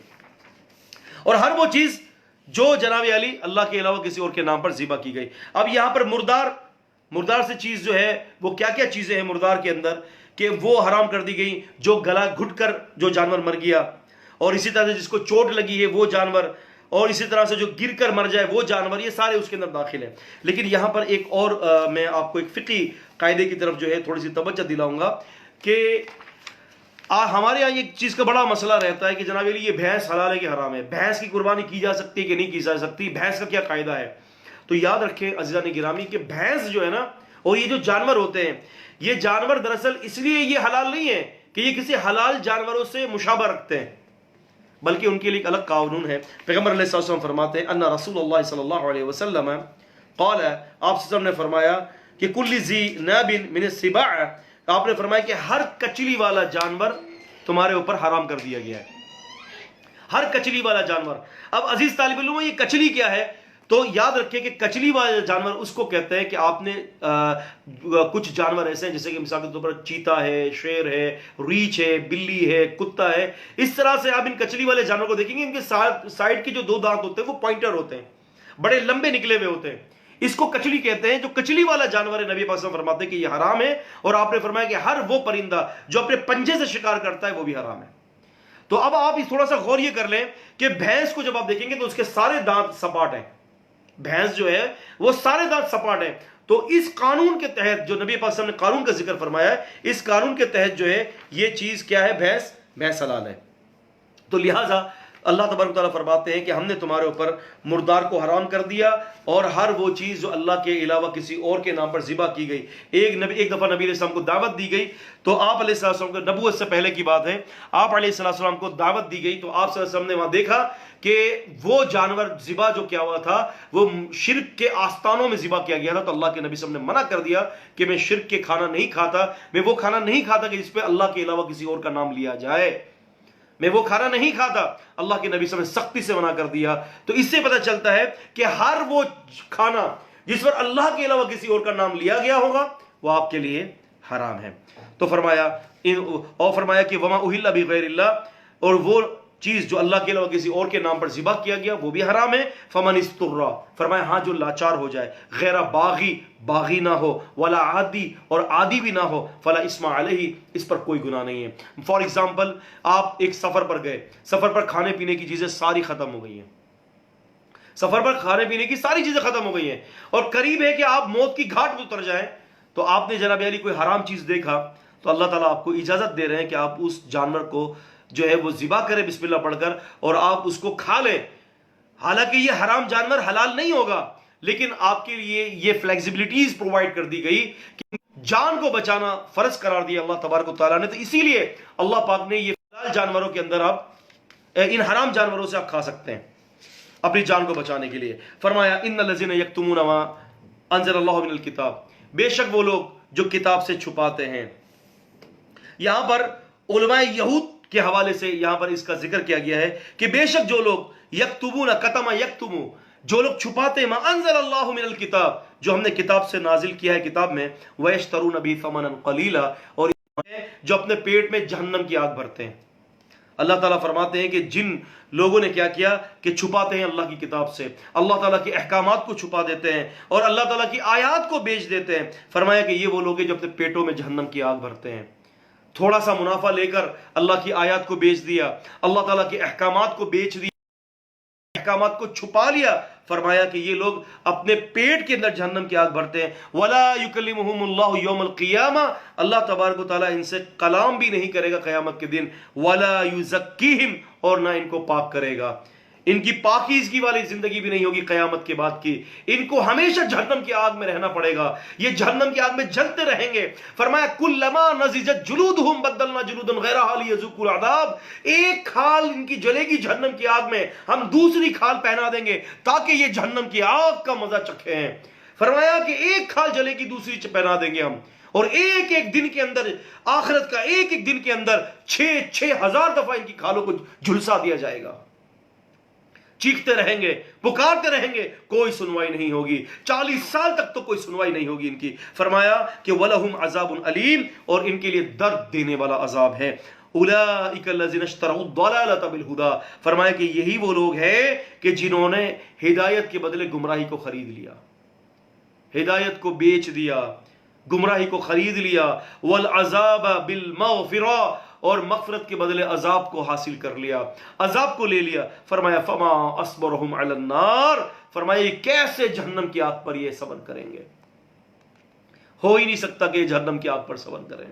A: اور ہر وہ چیز جو جناب علی اللہ کے علاوہ کسی اور کے نام پر ذبح کی گئی. اب یہاں پر مردار سے چیز جو ہے وہ کیا کیا چیزیں ہیں مردار کے اندر کہ وہ حرام کر دی گئی. جو گلا گھٹ کر جو جانور مر گیا، اور اسی طرح سے جس کو چوٹ لگی ہے وہ جانور، اور اسی طرح سے جو گر کر مر جائے وہ جانور، یہ سارے اس کے اندر داخل ہیں. لیکن یہاں پر ایک اور میں آپ کو ایک فقہی قاعدے کی طرف جو ہے تھوڑی سی توجہ دلاؤں گا کہ ہمارے یہاں یہ چیز کا بڑا مسئلہ رہتا ہے کہ جناب علی یہ بھینس حلال ہے کہ حرام ہے، بھینس کی قربانی کی جا سکتی ہے کہ نہیں کی جا سکتی، بھینس کا کیا قاعدہ ہے. تو یاد رکھیں عزیزان گرامی کہ بھینس جو ہے نا، اور یہ جو جانور ہوتے ہیں، یہ جانور دراصل اس لیے یہ حلال نہیں ہے کہ یہ کسی حلال جانوروں سے مشابہ رکھتے ہیں، بلکہ ان کے لیے ایک الگ قانون ہے. پیغمبر علیہ السلام فرماتے ہیں ان رسول اللہ صلی اللہ علیہ وسلم قال، آپ صلی اللہ نے فرمایا کہ کل ذی ناب من السباع، آپ نے فرمایا کہ ہر کچلی والا جانور تمہارے اوپر حرام کر دیا گیا ہے. ہر کچلی والا جانور. اب عزیز طالب علم، یہ کچلی کیا ہے؟ تو یاد رکھیں کہ کچلی والا جانور اس کو کہتے ہیں کہ آپ نے کچھ جانور ایسے ہیں جیسے کہ مثال کے طور پر چیتا ہے، شیر ہے، ریچھ ہے، بلی ہے، کتا ہے. اس طرح سے آپ ان کچلی والے جانور کو دیکھیں گے، ان کے سائڈ کے جو 2 دانت ہوتے ہیں وہ پوائنٹر ہوتے ہیں، بڑے لمبے نکلے ہوئے ہوتے ہیں. اس کو کچلی کہتے ہیں. جو کچلی والا جانور ہے نبی پاک صلی اللہ علیہ وسلم فرماتے ہیں کہ یہ حرام ہے. اور آپ نے فرمایا کہ ہر وہ پرندہ جو اپنے پنجے سے شکار کرتا ہے وہ بھی حرام ہے. تو اب آپ تھوڑا سا غور یہ کر لیں کہ بھینس کو جب آپ دیکھیں گے تو اس کے سارے دانت سپاٹ ہیں. بھینس جو ہے وہ سارے دانت سپاٹ ہیں. تو اس قانون کے تحت جو نبی پاک صلی اللہ علیہ وسلم نے قانون کا ذکر فرمایا ہے، اس قانون کے تحت جو ہے یہ چیز کیا ہے؟ بھینس حلال ہے. تو لہٰذا اللہ تبارک و تعالیٰ فرماتے ہیں کہ ہم نے تمہارے اوپر مردار کو حرام کر دیا، اور ہر وہ چیز جو اللہ کے علاوہ کسی اور کے نام پر ذبح کی گئی. ایک دفعہ نبی علیہ السلام کو دعوت دی گئی، تو آپ علیہ السلام کو، نبوت سے پہلے کی بات ہے، آپ علیہ السلام کو دعوت دی گئی، تو آپ صلی اللہ علیہ وسلم نے وہاں دیکھا کہ وہ جانور ذبح جو کیا ہوا تھا وہ شرک کے آستانوں میں ذبح کیا گیا تھا. تو اللہ کے نبی صلی اللہ علیہ وسلم نے منع کر دیا کہ میں شرک کے کھانا نہیں کھاتا، میں وہ کھانا نہیں کھاتا کہ جس پہ اللہ کے علاوہ کسی اور کا نام لیا جائے، میں وہ کھانا نہیں کھاتا. اللہ کے نبی صلی اللہ علیہ وسلم نے سختی سے منع کر دیا. تو اس سے پتہ چلتا ہے کہ ہر وہ کھانا جس پر اللہ کے علاوہ کسی اور کا نام لیا گیا ہوگا وہ آپ کے لیے حرام ہے. تو فرمایا کہ وما اہل بغیر اللہ، اور وہ چیز جو اللہ کے علاوہ کسی اور کے نام پر ذبح کیا گیا وہ بھی حرام ہے. فمن استر، فرمایا ہاں جو لاچار ہو جائے، غیر باغی، باغی نہ ہو، ولا عادی، اور عادی بھی نہ ہو، فلا اسم علیہ، اس پر کوئی گناہ نہیں ہے. فار ایگزامپل آپ ایک سفر پر گئے، سفر پر کھانے پینے کی چیزیں ساری ختم ہو گئی ہیں، سفر پر کھانے پینے کی ساری چیزیں ختم ہو گئی ہیں، اور قریب ہے کہ آپ موت کی گھاٹ میں اتر جائیں، تو آپ نے جناب علی کوئی حرام چیز دیکھا، تو اللہ تعالیٰ آپ کو اجازت دے رہے ہیں کہ آپ اس جانور کو جو ہے وہ ذبح کریں بسم اللہ پڑھ کر، اور آپ اس کو کھا لیں. حالانکہ یہ حرام جانور حلال نہیں ہوگا، لیکن آپ کے لیے یہ فلیکسیبلٹیز پرووائڈ کر دی گئی کہ جان کو بچانا فرض قرار دیا اللہ تبارک و تعالیٰ نے. تو اسی لیے اللہ پاک نے یہ حلال جانوروں کے اندر آپ ان حرام جانوروں سے آپ کھا سکتے ہیں اپنی جان کو بچانے کے لیے. فرمایا ان الذین یکتمون ما انزل اللہ من الکتاب، بے شک وہ لوگ جو کتاب سے چھپاتے ہیں. یہاں پر علماء یہود کے حوالے سے یہاں پر اس کا ذکر کیا گیا ہے کہ بے شک جو لوگ یکتبون، کتم یکتمو، جو لوگ چھپاتے ہیں، ما انزل اللہ من الکتاب، جو ہم نے کتاب سے نازل کیا ہے کتاب میں، ویشترون بہ ثمنا قلیلا، اور جو اپنے پیٹ میں جہنم کی آگ بھرتے ہیں. اللہ تعالیٰ فرماتے ہیں کہ جن لوگوں نے کیا کیا کہ چھپاتے ہیں اللہ کی کتاب سے، اللہ تعالیٰ کے احکامات کو چھپا دیتے ہیں اور اللہ تعالیٰ کی آیات کو بیچ دیتے ہیں، فرمایا کہ یہ وہ لوگ ہیں جو اپنے پیٹوں میں جہنم کی آگ بھرتے ہیں. تھوڑا سا منافع لے کر اللہ کی آیات کو بیچ دیا، اللہ تعالیٰ کے احکامات کو بیچ دیا، احکامات کو چھپا لیا. فرمایا کہ یہ لوگ اپنے پیٹ کے اندر جہنم کی آگ بھرتے ہیں. ولا یکلمہم اللہ یوم القیامہ، اللہ تبارک و تعالیٰ ان سے کلام بھی نہیں کرے گا قیامت کے دن. ولا یزکیہم، اور نہ ان کو پاک کرے گا، ان کی پاکیزگی والی زندگی بھی نہیں ہوگی قیامت کے بعد کی. ان کو ہمیشہ جہنم کی آگ میں رہنا پڑے گا، یہ جہنم کی آگ میں جلتے رہیں گے. فرمایا کلما نضجت جلودہم بدلنا جلودا غیرہا لیذوقوا العذاب، ایک کھال ان کی جلے گی جہنم کی آگ میں، ہم دوسری کھال پہنا دیں گے تاکہ یہ جہنم کی آگ کا مزہ چکھیں. فرمایا کہ ایک کھال جلے گی دوسری پہنا دیں گے ہم، اور ایک ایک دن کے اندر، آخرت کا ایک ایک دن کے اندر 6,000 دفعہ ان کی کھالوں کو جھلسا دیا جائے گا. چیختے رہیں گے، پکارتے رہیں گے، کوئی سنوائی نہیں ہوگی، 40 سال تک تو کوئی سنوائی نہیں ہوگی ان کی. فرمایا کہ وَلَهُمْ عَذَابٌ عَلِيمٌ، اور ان کے لیے درد دینے والا عذاب ہے. اولئک الذین اشتروا الضلالۃ بالہدی، فرمایا کہ یہی وہ لوگ ہیں کہ جنہوں نے ہدایت کے بدلے گمراہی کو خرید لیا، ہدایت کو بیچ دیا، گمراہی کو خرید لیا. والعذاب بالمغفرہ، اور مغفرت کے بدلے عذاب کو حاصل کر لیا، عذاب کو لے لیا. فرمایا فما اصبرهم علی النار، فرمایا یہ کیسے جہنم کی آگ پر یہ صبر کریں گے، ہو ہی نہیں سکتا کہ یہ جہنم کی آگ پر صبر کریں.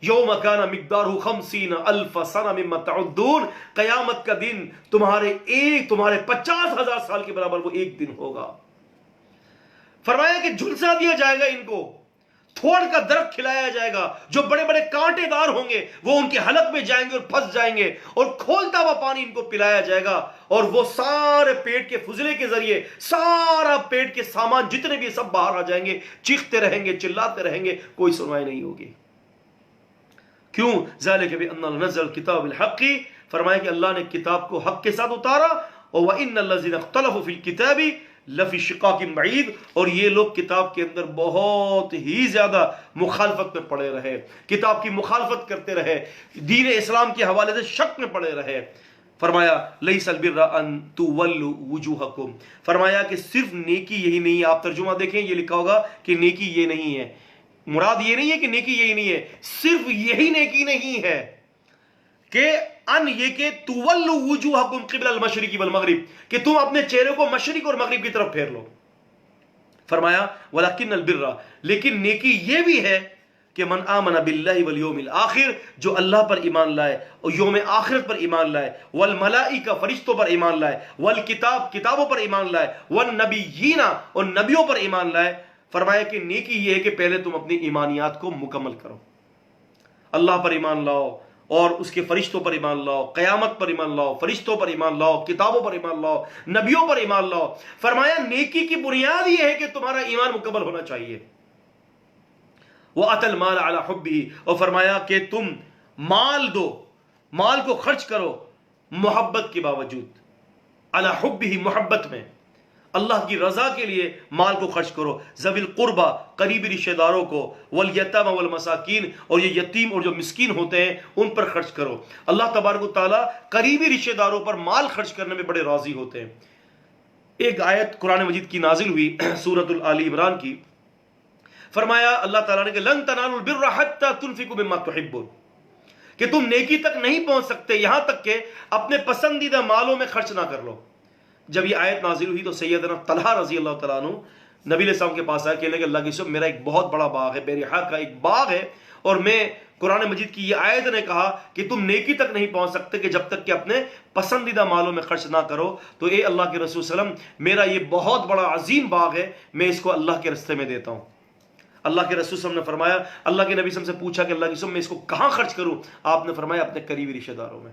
A: یوم کان مقدارہ 50,000 سنہ مما تعدون، قیامت کا دن تمہارے 50,000 سال کے برابر وہ ایک دن ہوگا. فرمایا کہ جھلسا دیا جائے گا ان کو، تھوڑ کا درخت کھلایا جائے گا، جو بڑے بڑے کانٹے دار ہوں گے وہ ان کے حلق میں جائیں گے اور پھنس جائیں گے، اور کھولتا ہوا پانی ان کو پلایا جائے گا، اور وہ سارے پیٹ کے فضلے کے ذریعے سارا پیٹ کے سامان جتنے بھی سب باہر آ جائیں گے، چیختے رہیں گے، چلاتے رہیں گے، کوئی سنوائی نہیں ہوگی. کیوں؟ ذالک بأن نزل الکتاب بالحق، فرمایا کہ اللہ نے کتاب کو حق کے ساتھ اتارا. وَإِنَّ الَّذِينَ اخْتَلَفُوا فِي الْكِتَابِ لَفِي شِقَاقٍ بَعِيدٍ، اور یہ لوگ کتاب کے اندر بہت ہی زیادہ مخالفت میں پڑے رہے، کتاب کی مخالفت کرتے رہے، دین اسلام کے حوالے سے شک میں پڑے رہے. فرمایا لیس البر ان تولوا وجوہکم، فرمایا کہ صرف نیکی یہی نہیں ہے. آپ ترجمہ دیکھیں، یہ لکھا ہوگا کہ نیکی یہ نہیں ہے، مراد یہ نہیں ہے کہ نیکی یہی نہیں ہے، صرف یہی نیکی نہیں ہے کہ ان یہ کہ تولوا وجوہکم قبل المشرق والمغرب، کہ تم اپنے چہرے کو مشرق اور مغرب کی طرف پھیر لو. فرمایا ولکن البر، لیکن نیکی یہ بھی ہے کہ من آمن باللہ والیوم الآخر، جو اللہ پر ایمان لائے اور یوم آخرت پر ایمان لائے، والملائکہ فرشتوں پر ایمان لائے، والکتاب کتابوں پر ایمان لائے، والنبیین اور نبیوں پر ایمان لائے. فرمایا کہ نیکی یہ ہے کہ پہلے تم اپنی ایمانیات کو مکمل کرو، اللہ پر ایمان لاؤ اور اس کے فرشتوں پر ایمان لاؤ، قیامت پر ایمان لاؤ، فرشتوں پر ایمان لاؤ، کتابوں پر ایمان لاؤ، نبیوں پر ایمان لاؤ. فرمایا نیکی کی بنیاد یہ ہے کہ تمہارا ایمان مکمل ہونا چاہیے. وَأَتَى الْمَالَ عَلَى حُبِّهِ، اور فرمایا کہ تم مال دو، مال کو خرچ کرو محبت کے باوجود، علی حبہ، محبت میں. اللہ کی رضا کے لیے مال کو خرچ کرو. ذوی القربہ قریبی رشتہ داروں کو، والیتامى والمساکین اور یہ یتیم اور جو مسکین ہوتے ہیں ان پر خرچ کرو. اللہ تبارک و تعالیٰ قریبی رشتہ داروں پر مال خرچ کرنے میں بڑے راضی ہوتے ہیں. ایک آیت قرآن مجید کی نازل ہوئی سورۃ آل عمران کی، فرمایا اللہ تعالیٰ نے کہ لن تنالوا البر حتى تنفقوا مما تحبون، کہ تم نیکی تک نہیں پہنچ سکتے یہاں تک کہ اپنے پسندیدہ مالوں میں خرچ نہ کر لو. جب یہ آیت نازل ہوئی تو سیدنا طلحہ رضی اللہ تعالیٰ عنہ نبی علیہ السلام کے پاس آئے، کہنے کہ اللہ کی قسم میرا ایک بہت بڑا باغ ہے، بیرحا کا ایک باغ ہے، اور میں قرآن مجید کی یہ آیت نے کہا کہ تم نیکی تک نہیں پہنچ سکتے کہ جب تک کہ اپنے پسندیدہ مالوں میں خرچ نہ کرو. تو اے اللہ کے رسول صلی اللہ علیہ وسلم، میرا یہ بہت بڑا عظیم باغ ہے، میں اس کو اللہ کے رستے میں دیتا ہوں. اللہ کے رسول صلی اللہ علیہ وسلم نے فرمایا، اللہ کے نبی صلی اللہ علیہ وسلم سے پوچھا کہ اللہ کی قسم میں اس کو کہاں خرچ کروں؟ آپ نے فرمایا اپنے قریبی رشتہ داروں میں،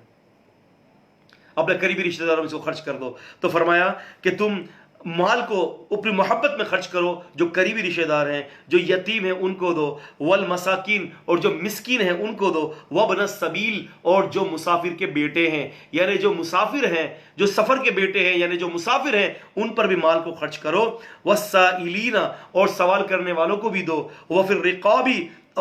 A: اپنے قریبی رشتہ داروں میں اس کو خرچ کر دو. تو فرمایا کہ تم مال کو اپنی محبت میں خرچ کرو، جو قریبی رشتہ دار ہیں، جو یتیم ہیں ان کو دو، والمساکین اور جو مسکین ہیں ان کو دو، وابن السبیل اور جو مسافر کے بیٹے ہیں، یعنی جو مسافر ہیں، جو سفر کے بیٹے ہیں، یعنی جو مسافر ہیں ان پر بھی مال کو خرچ کرو. والسائلین اور سوال کرنے والوں کو بھی دو. وفی الرقاب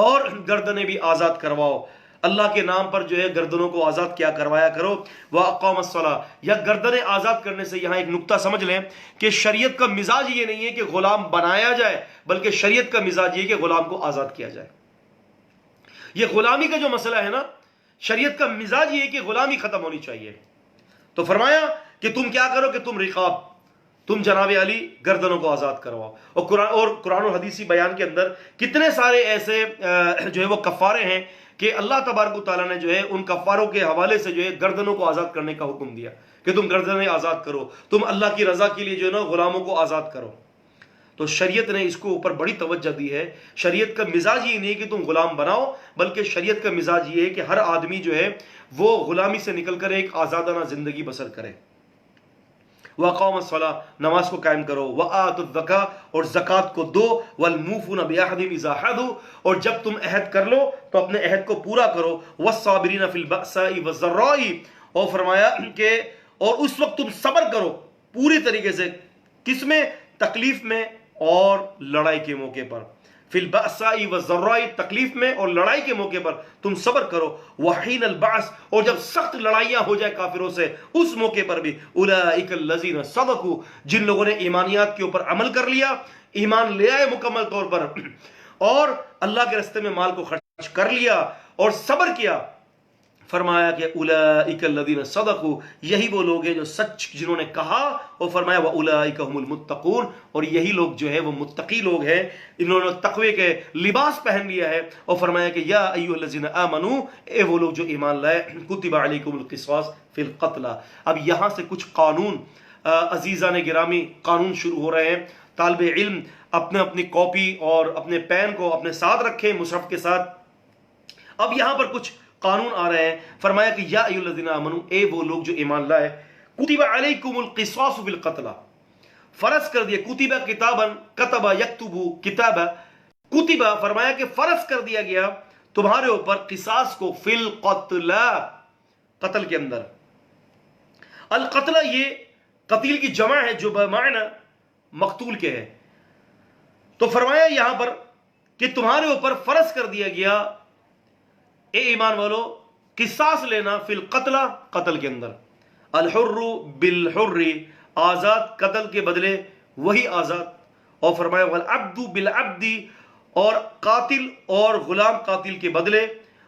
A: اور گردنیں بھی آزاد کرواؤ، اللہ کے نام پر جو ہے گردنوں کو آزاد کیا کروایا کرو. وَأَقَامَ الصَّلَاةَ، یا گردنیں آزاد کرنے سے یہاں ایک نقطہ سمجھ لیں کہ شریعت کا مزاج یہ نہیں ہے کہ غلام بنایا جائے، بلکہ شریعت کا مزاج یہ کہ غلام کو آزاد کیا جائے. یہ غلامی کا جو مسئلہ ہے نا، شریعت کا مزاج یہ ہے کہ غلامی ختم ہونی چاہیے. تو فرمایا کہ تم کیا کرو کہ تم رقاب، تم جناب علی گردنوں کو آزاد کرواؤ. اور قرآن و حدیثی بیان کے اندر کتنے سارے ایسے جو ہے وہ کفارے ہیں کہ اللہ تبارک و تعالیٰ نے جو ہے ان کفاروں کے حوالے سے جو ہے گردنوں کو آزاد کرنے کا حکم دیا کہ تم گردنیں آزاد کرو، تم اللہ کی رضا کے لیے جو ہے نا غلاموں کو آزاد کرو. تو شریعت نے اس کو اوپر بڑی توجہ دی ہے. شریعت کا مزاج یہ نہیں کہ تم غلام بناؤ، بلکہ شریعت کا مزاج یہ ہے کہ ہر آدمی جو ہے وہ غلامی سے نکل کر ایک آزادانہ زندگی بسر کرے. وَأَقَامَ الصَّلَاةَ، نماز کو قائم کرو. وَآتُوا الزَّكَاةَ، اور زکوٰۃ کو دو. وَالْمُوفُونَ بِعَهْدِهِمْ إِذَا عَاهَدُوا، اور جب تم عہد کر لو تو اپنے عہد کو پورا کرو. وَالصَّابِرِينَ فِي الْبَأْسَاءِ وَالضَّرَّاءِ، اور فرمایا کہ اور اس وقت تم صبر کرو پوری طریقے سے، کس میں؟ تکلیف میں اور لڑائی کے موقع پر. فی البأساء والضراء، تکلیف میں اور لڑائی کے موقع پر تم صبر کرو. وحین البعث، اور جب سخت لڑائیاں ہو جائے کافروں سے اس موقع پر بھی. اولئک الذین صدقوا، جن لوگوں نے ایمانیات کے اوپر عمل کر لیا، ایمان لے آئے مکمل طور پر، اور اللہ کے راستے میں مال کو خرچ کر لیا اور صبر کیا. فرمایا کہ اولئک الذین صدقوا، یہی وہ لوگ ہیں جو سچ جنہوں نے کہا. اور فرمایا واولئک هم المتقون، اور یہی لوگ جو ہے وہ متقی لوگ ہیں، انہوں نے تقوی کے لباس پہن لیا ہے. اور فرمایا کہ یا ایھا الذین آمنوا، اے وہ لوگ جو ایمان لائے، کتب علیکم القصاص فی القتل. اب یہاں سے کچھ قانون، عزیزان گرامی، قانون شروع ہو رہے ہیں. طالب علم اپنے اپنی کاپی اور اپنے پین کو اپنے ساتھ رکھیں مصحف کے ساتھ. اب یہاں پر کچھ قانون آ رہے ہیں. فرمایا کہ یا ایھا الذین آمنوا، اے وہ لوگ جو ایمان لائے، کتب علیکم القصاص فی القتل، فرض کر دیا. کتب کتابا، کتب یکتب کتابا، کتب فرمایا کہ فرض کر دیا گیا تمہارے اوپر قصاص کو، فی القتل، قتل کے اندر. القتل یہ قتیل کی جمع ہے جو بمعنی مقتول کے ہے. تو فرمایا یہاں پر کہ تمہارے اوپر فرض کر دیا گیا اے ایمان والو قصاص لینا، فی القتل، قتل کے اندر. الحر بالحر، آزاد قتل کے بدلے وہی آزاد. اور فرمایا والعبد بالعبد، اور قاتل اور غلام قاتل کے بدلے.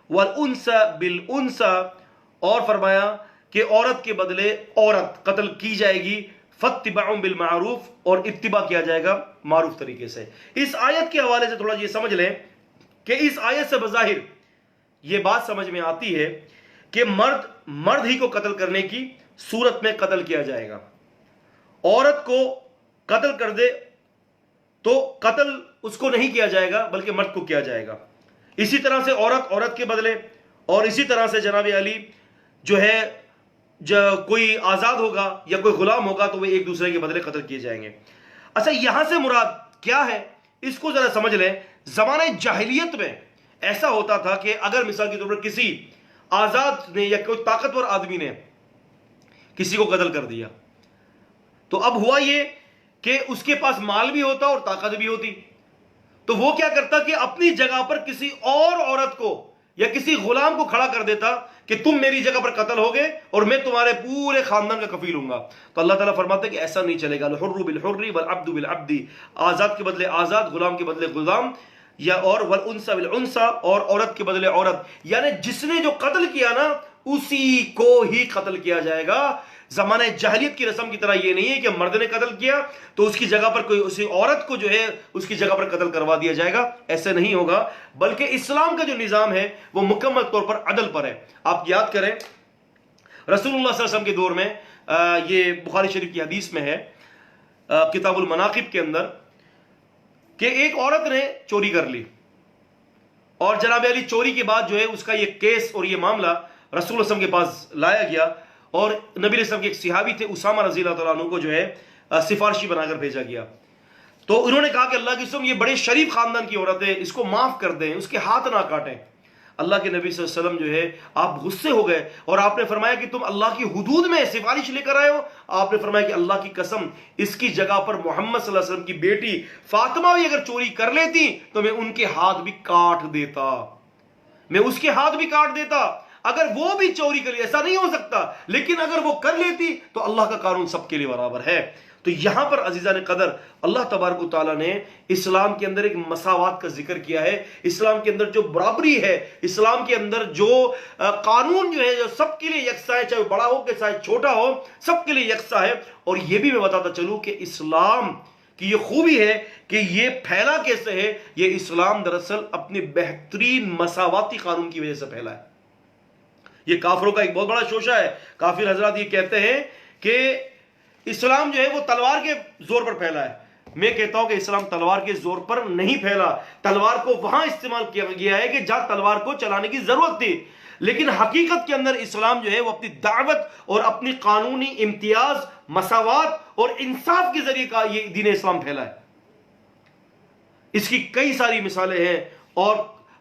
A: والانثى بالانثى، اور فرمایا کہ عورت کے بدلے عورت قتل کی جائے گی. فاتباع بالمعروف، اور اتباع کیا جائے گا معروف طریقے سے. اس آیت کے حوالے سے تھوڑا یہ سمجھ لیں کہ اس آیت سے بظاہر یہ بات سمجھ میں آتی ہے کہ مرد ہی کو قتل کرنے کی صورت میں قتل کیا جائے گا. عورت کو قتل کر دے تو قتل اس کو نہیں کیا جائے گا بلکہ مرد کو کیا جائے گا. اسی طرح سے عورت کے بدلے، اور اسی طرح سے جناب علی جو ہے کوئی آزاد ہوگا یا کوئی غلام ہوگا تو وہ ایک دوسرے کے بدلے قتل کیے جائیں گے. اچھا، یہاں سے مراد کیا ہے اس کو ذرا سمجھ لیں. زمانہ جاہلیت میں ایسا ہوتا تھا کہ اگر مثال کے طور پر کسی آزاد نے یا کوئی طاقتور آدمی نے کسی کو قتل کر دیا، تو اب ہوا یہ کہ اس کے پاس مال بھی ہوتا اور طاقت بھی ہوتی، تو وہ کیا کرتا کہ اپنی جگہ پر کسی اور عورت کو یا کسی غلام کو کھڑا کر دیتا کہ تم میری جگہ پر قتل ہوگے اور میں تمہارے پورے خاندان کا کفیل ہوں گا. تو اللہ تعالیٰ فرماتے ہیں کہ ایسا نہیں چلے گا. الحر بالحر والعبد بالعبد، آزاد کے بدلے آزاد، غلام کے بدلے غلام، یا اور والانثى بالانثى، اور عورت کے بدلے عورت. یعنی جس نے جو قتل کیا نا اسی کو ہی قتل کیا جائے گا. زمانہ جاہلیت کی رسم کی طرح یہ نہیں ہے کہ مرد نے قتل کیا تو اس کی جگہ پر کوئی اسی عورت کو جو ہے اس کی جگہ پر قتل کروا دیا جائے گا. ایسے نہیں ہوگا، بلکہ اسلام کا جو نظام ہے وہ مکمل طور پر عدل پر ہے. آپ یاد کریں رسول اللہ صلی اللہ علیہ وسلم کے دور میں یہ بخاری شریف کی حدیث میں ہے کتاب المناقب کے اندر کہ ایک عورت نے چوری کر لی، اور جناب علی چوری کے بعد جو ہے اس کا یہ کیس اور یہ معاملہ رسول اللہ صلی اللہ علیہ وسلم کے پاس لایا گیا، اور نبی علیہ السلام کے ایک صحابی تھے اسامہ رضی اللہ تعالیٰ عنہ کو جو ہے سفارشی بنا کر بھیجا گیا. تو انہوں نے کہا کہ اللہ کی قسم یہ بڑے شریف خاندان کی عورت ہے، اس کو معاف کر دیں، اس کے ہاتھ نہ کاٹیں. اللہ کے نبی صلی اللہ علیہ وسلم جو ہے آپ غصے ہو گئے اور آپ نے فرمایا کہ تم اللہ کی حدود میں سفارش لے کر آئے ہو. آپ نے فرمایا کہ اللہ کی قسم اس کی جگہ پر محمد صلی اللہ علیہ وسلم کی بیٹی فاطمہ بھی اگر چوری کر لیتی تو میں ان کے ہاتھ بھی کاٹ دیتا، میں اس کے ہاتھ بھی کاٹ دیتا. اگر وہ بھی چوری کر لی ایسا نہیں ہو سکتا، لیکن اگر وہ کر لیتی تو اللہ کا قانون سب کے لیے برابر ہے. تو یہاں پر عزیزان قدر اللہ تبارک و تعالیٰ نے اسلام کے اندر ایک مساوات کا ذکر کیا ہے. اسلام کے اندر جو برابری ہے، اسلام کے اندر جو قانون جو ہے جو سب کے لیے یکساں ہے، چاہے بڑا ہو کہ چاہے چھوٹا ہو، سب کے لیے یکساں ہے. اور یہ بھی میں بتاتا چلوں کہ اسلام کی یہ خوبی ہے کہ یہ پھیلا کیسے ہے. یہ اسلام دراصل اپنے بہترین مساواتی قانون کی وجہ سے پھیلا ہے. یہ کافروں کا ایک بہت بڑا شوشہ ہے. کافر حضرات یہ کہتے ہیں کہ اسلام جو ہے وہ تلوار کے زور پر پھیلا ہے. میں کہتا ہوں کہ اسلام تلوار کے زور پر نہیں پھیلا. تلوار کو وہاں استعمال کیا گیا ہے کہ جہاں تلوار کو چلانے کی ضرورت تھی، لیکن حقیقت کے اندر اسلام جو ہے وہ اپنی دعوت اور اپنی قانونی امتیاز، مساوات اور انصاف کے ذریعے کا یہ دین اسلام پھیلا ہے. اس کی کئی ساری مثالیں ہیں اور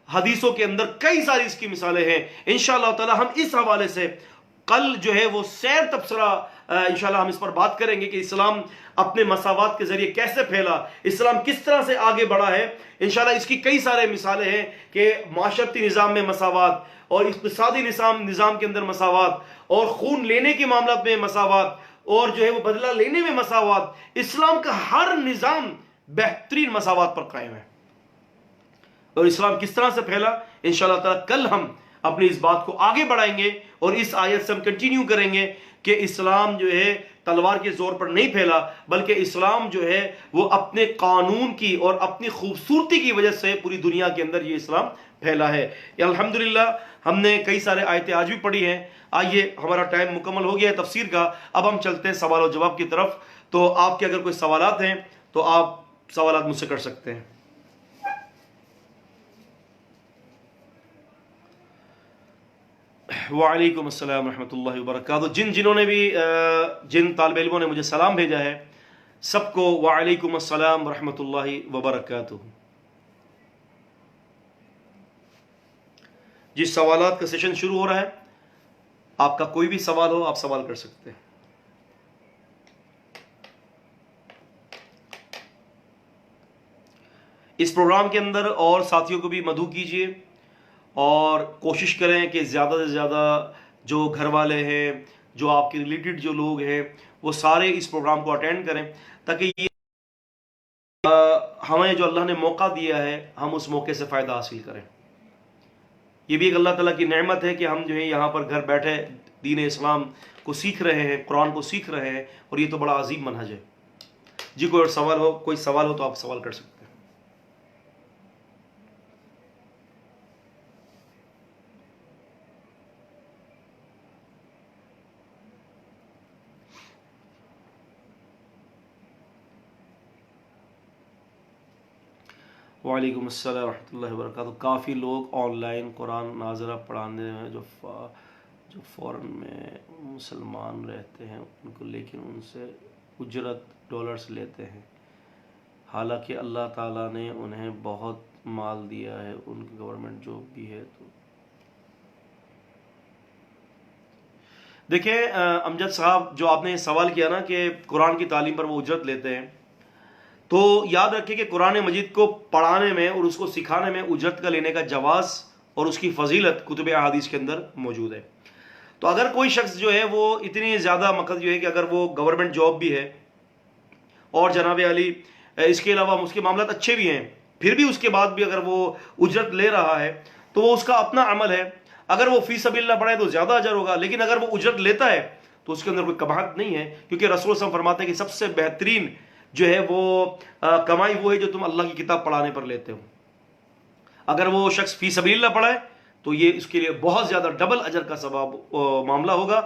A: حدیثوں کے اندر کئی ساری اس کی مثالیں ہیں. انشاءاللہ تعالی ہم اس حوالے سے کل جو ہے وہ سیر تبصرہ انشاءاللہ ہم اس پر بات کریں گے کہ اسلام اپنے مساوات کے ذریعے کیسے پھیلا، اسلام کس طرح سے آگے بڑھا ہے. انشاءاللہ اس کی کئی سارے مثالیں ہیں کہ معاشرتی نظام میں مساوات، اور اقتصادی نظام کے اندر مساوات، اور خون لینے کے معاملات میں مساوات، اور جو ہے وہ بدلہ لینے میں مساوات. اسلام کا ہر نظام بہترین مساوات پر قائم ہے. اور اسلام کس طرح سے پھیلا انشاءاللہ تعالی کل ہم اپنی اس بات کو آگے بڑھائیں گے، اور اس آیت سے ہم کنٹینیو کریں گے کہ اسلام جو ہے تلوار کے زور پر نہیں پھیلا، بلکہ اسلام جو ہے وہ اپنے قانون کی اور اپنی خوبصورتی کی وجہ سے پوری دنیا کے اندر یہ اسلام پھیلا ہے. الحمدللہ ہم نے کئی سارے آیتیں آج بھی پڑھی ہیں. آئیے ہمارا ٹائم مکمل ہو گیا ہے تفسیر کا، اب ہم چلتے ہیں سوال و جواب کی طرف. تو آپ کے اگر کوئی سوالات ہیں تو آپ سوالات مجھ سے کر سکتے ہیں. وعلیکم السلام ورحمۃ اللہ وبرکاتہ. جنہوں نے بھی جن طالب علموں نے مجھے سلام بھیجا ہے سب کو وعلیکم السلام ورحمۃ اللہ وبرکاتہ. جس سوالات کا سیشن شروع ہو رہا ہے، آپ کا کوئی بھی سوال ہو آپ سوال کر سکتے ہیں. اس پروگرام کے اندر اور ساتھیوں کو بھی مدعو کیجیے، اور کوشش کریں کہ زیادہ سے زیادہ جو گھر والے ہیں، جو آپ کے ریلیٹڈ جو لوگ ہیں، وہ سارے اس پروگرام کو اٹینڈ کریں، تاکہ یہ ہمیں جو اللہ نے موقع دیا ہے ہم اس موقع سے فائدہ حاصل کریں. یہ بھی ایک اللہ تعالیٰ کی نعمت ہے کہ ہم جو ہے یہاں پر گھر بیٹھے دین اسلام کو سیکھ رہے ہیں، قرآن کو سیکھ رہے ہیں، اور یہ تو بڑا عظیم منہج ہے. جی کوئی سوال ہو تو آپ سوال کر سکتے ہیں. وعلیکم السلام ورحمۃ اللہ وبرکاتہ. کافی لوگ آن لائن قرآن ناظرہ پڑھانے ہیں جو فورن میں مسلمان رہتے ہیں ان کو، لیکن ان سے اجرت ڈالرز لیتے ہیں، حالانکہ اللہ تعالیٰ نے انہیں بہت مال دیا ہے، ان کی گورنمنٹ جاب بھی ہے. تو دیکھیں امجد صاحب، جو آپ نے سوال کیا نا کہ قرآن کی تعلیم پر وہ اجرت لیتے ہیں، تو یاد رکھیں کہ قرآن مجید کو پڑھانے میں اور اس کو سکھانے میں اجرت کا لینے کا جواز اور اس کی فضیلت کتب احادیث کے اندر موجود ہے. تو اگر کوئی شخص جو ہے وہ اتنی زیادہ مقصد جو ہے کہ اگر وہ گورنمنٹ جاب بھی ہے اور جناب علی اس کے علاوہ اس کے معاملات اچھے بھی ہیں، پھر بھی اس کے بعد بھی اگر وہ اجرت لے رہا ہے تو وہ اس کا اپنا عمل ہے. اگر وہ فی سبیل اللہ پڑھے تو زیادہ اجر ہوگا، لیکن اگر وہ اجرت لیتا ہے تو اس کے اندر کوئی قباحت نہیں ہے، کیونکہ رسول صلی اللہ علیہ وسلم فرماتے ہیں کہ سب سے بہترین جو ہے وہ کمائی وہ ہے جو تم اللہ کی کتاب پڑھانے پر لیتے ہو. اگر وہ شخص فی سبیل اللہ پڑھائے تو یہ اس کے لیے بہت زیادہ ڈبل اجر کا ثواب معاملہ ہوگا.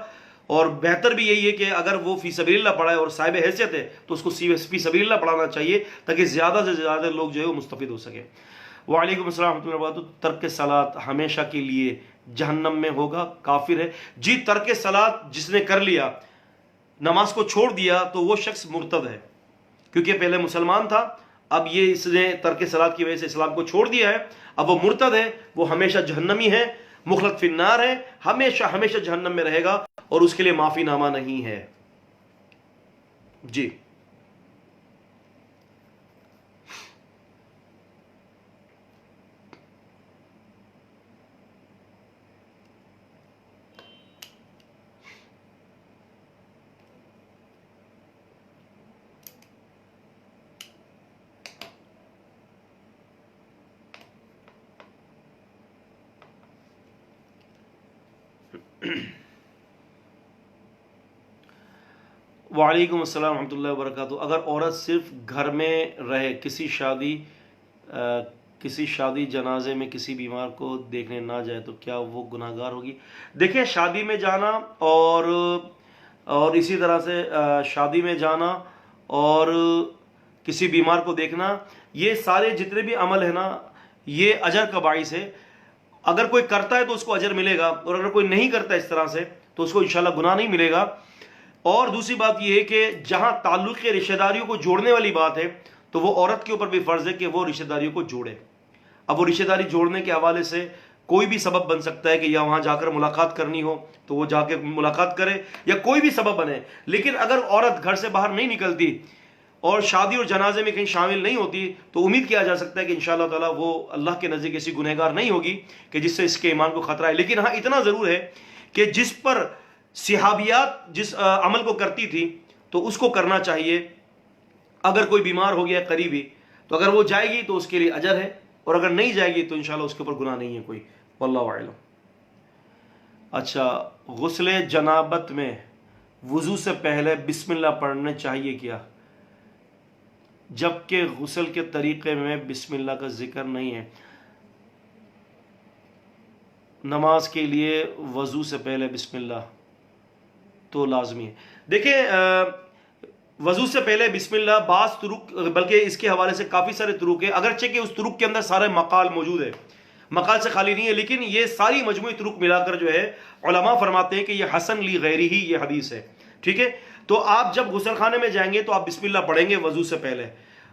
A: اور بہتر بھی یہی ہے کہ اگر وہ فی سبیل اللہ پڑھائے اور صاحب حیثیت ہے تو اس کو فی سبیل اللہ پڑھانا چاہیے تاکہ زیادہ سے زیادہ لوگ جو ہے وہ مستفید ہو سکے. وعلیکم السلام ورحمۃ اللہ وبرکاتہ. ترک صلاۃ ہمیشہ کے لیے جہنم میں ہوگا، کافر ہے؟ جی، ترک صلاۃ جس نے کر لیا، نماز کو چھوڑ دیا، تو وہ شخص مرتد ہے، کیونکہ پہلے مسلمان تھا، اب یہ اس نے ترک صلاۃ کی وجہ سے اسلام کو چھوڑ دیا ہے، اب وہ مرتد ہے، وہ ہمیشہ جہنمی ہے، مخلد فی النار ہے، ہمیشہ ہمیشہ جہنم میں رہے گا اور اس کے لیے معافی نامہ نہیں ہے. جی وعلیکم السلام ورحمۃ اللہ وبرکاتہ. اگر عورت صرف گھر میں رہے، کسی شادی جنازے میں کسی بیمار کو دیکھنے نہ جائے تو کیا وہ گناہ گار ہوگی؟ دیکھیں، شادی میں جانا اور اسی طرح سے شادی میں جانا اور کسی بیمار کو دیکھنا، یہ سارے جتنے بھی عمل ہیں نا، یہ اجر کا باعث ہے. اگر کوئی کرتا ہے تو اس کو اجر ملے گا، اور اگر کوئی نہیں کرتا اس طرح سے تو اس کو انشاءاللہ گناہ نہیں ملے گا. اور دوسری بات یہ ہے کہ جہاں تعلق کے رشتہ داریوں کو جوڑنے والی بات ہے تو وہ عورت کے اوپر بھی فرض ہے کہ وہ رشتہ داریوں کو جوڑے. اب وہ رشتہ داری جوڑنے کے حوالے سے کوئی بھی سبب بن سکتا ہے کہ یا وہاں جا کر ملاقات کرنی ہو تو وہ جا کے ملاقات کرے، یا کوئی بھی سبب بنے. لیکن اگر عورت گھر سے باہر نہیں نکلتی اور شادی اور جنازے میں کہیں شامل نہیں ہوتی تو امید کیا جا سکتا ہے کہ انشاءاللہ تعالیٰ وہ اللہ کے نزدیک ایسی گنہگار نہیں ہوگی کہ جس سے اس کے ایمان کو خطرہ ہے. لیکن ہاں اتنا ضرور ہے کہ جس پر صحابیات جس عمل کو کرتی تھی تو اس کو کرنا چاہیے. اگر کوئی بیمار ہو گیا قریبی تو اگر وہ جائے گی تو اس کے لیے اجر ہے، اور اگر نہیں جائے گی تو انشاءاللہ اس کے اوپر گناہ نہیں ہے کوئی. واللہ اعلم. اچھا، غسل جنابت میں وضو سے پہلے بسم اللہ پڑھنے چاہیے کیا؟ جبکہ غسل کے طریقے میں بسم اللہ کا ذکر نہیں ہے. نماز کے لیے وضو سے پہلے بسم اللہ تو لازمی ہے. دیکھیں، وضو سے پہلے بسم اللہ بعض طرق، بلکہ اس کے حوالے سے کافی سارے طرق ہیں، اگرچہ کہ اس طرق کے اندر سارے مقال موجود ہے، مقال سے خالی نہیں ہے، لیکن یہ ساری مجموعی طرق ملا کر جو ہے علماء فرماتے ہیں کہ یہ حسن لی غیری ہی یہ حدیث ہے. ٹھیک ہے، تو آپ جب غسل خانے میں جائیں گے تو آپ بسم اللہ پڑھیں گے وضو سے پہلے.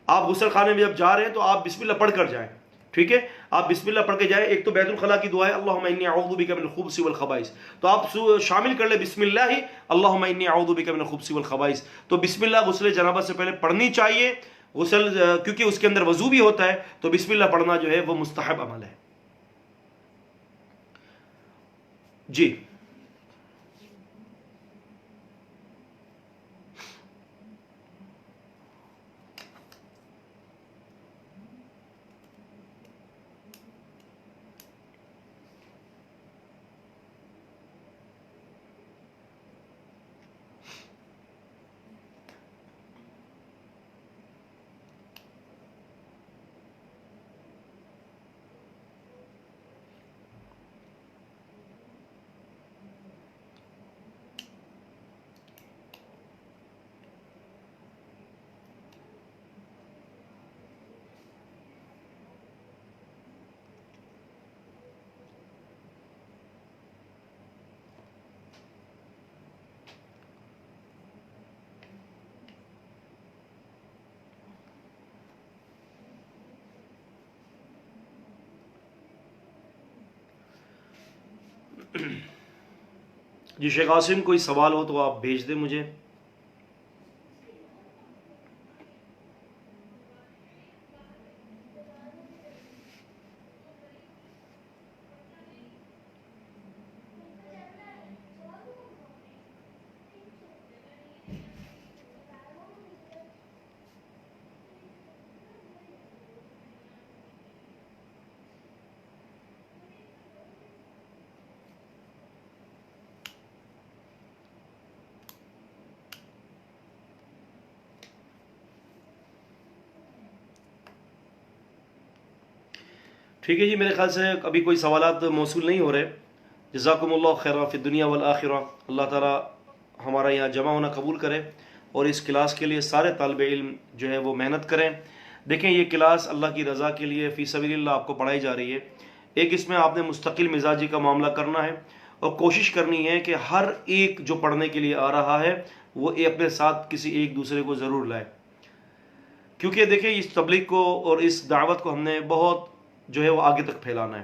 A: آپ غسل خانے میں جب جا رہے ہیں تو آپ بسم اللہ پڑھ کر جائیں. ٹھیک ہے، آپ بسم اللہ پڑھ کے جائیں. ایک تو بیت الخلاء کی دعا ہے اللہم انی اعوذ بک من الخبث والخبائث، تو آپ شامل کر لیں بسم اللہ ہی اللہم انی اعوذ بک من الخبث والخبائث. تو بسم اللہ غسل جنابت سے پہلے پڑھنی چاہیے. غسل کیونکہ اس کے اندر وضو بھی ہوتا ہے تو بسم اللہ پڑھنا جو ہے وہ مستحب عمل ہے. جی جی شیخ عاصم، کوئی سوال ہو تو آپ بھیج دیں مجھے. ٹھیک ہے جی، میرے خیال سے ابھی کوئی سوالات موصول نہیں ہو رہے. جزاکم اللہ خیرہ فی الدنیا والآخرہ. اللہ تعالیٰ ہمارا یہاں جمع ہونا قبول کرے اور اس کلاس کے لیے سارے طالب علم جو ہے وہ محنت کریں. دیکھیں یہ کلاس اللہ کی رضا کے لیے فی سبیل اللہ آپ کو پڑھائی جا رہی ہے. ایک اس میں آپ نے مستقل مزاجی کا معاملہ کرنا ہے اور کوشش کرنی ہے کہ ہر ایک جو پڑھنے کے لیے آ رہا ہے وہ اپنے ساتھ کسی ایک دوسرے کو ضرور لائے. کیونکہ دیکھیں اس تبلیغ کو اور اس دعوت کو ہم نے بہت جو ہے وہ آگے تک پھیلانا ہے،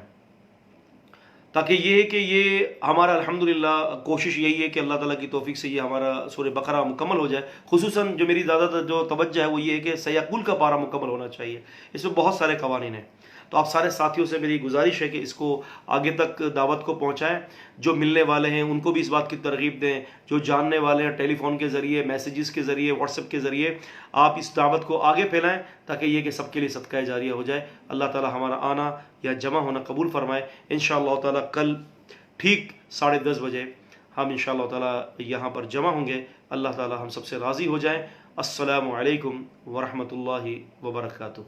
A: تاکہ یہ کہ یہ ہمارا الحمدللہ کوشش یہی ہے کہ اللہ تعالیٰ کی توفیق سے یہ ہمارا سورہ بقرہ مکمل ہو جائے. خصوصاً جو میری زیادہ تر جو توجہ ہے وہ یہ ہے کہ سیقول کا پارہ مکمل ہونا چاہیے. اس میں بہت سارے قوانین ہیں. تو آپ سارے ساتھیوں سے میری گزارش ہے کہ اس کو آگے تک دعوت کو پہنچائیں. جو ملنے والے ہیں ان کو بھی اس بات کی ترغیب دیں، جو جاننے والے ہیں ٹیلی فون کے ذریعے، میسیجز کے ذریعے، واٹس ایپ کے ذریعے آپ اس دعوت کو آگے پھیلائیں تاکہ یہ کہ سب کے لیے صدقہ جاریہ ہو جائے. اللہ تعالیٰ ہمارا آنا یا جمع ہونا قبول فرمائے. انشاءاللہ تعالیٰ کل ٹھیک 10:30 بجے ہم انشاءاللہ تعالیٰ یہاں پر جمع ہوں گے. اللہ تعالیٰ ہم سب سے راضی ہو جائیں. السلام علیکم ورحمۃ اللہ وبرکاتہ.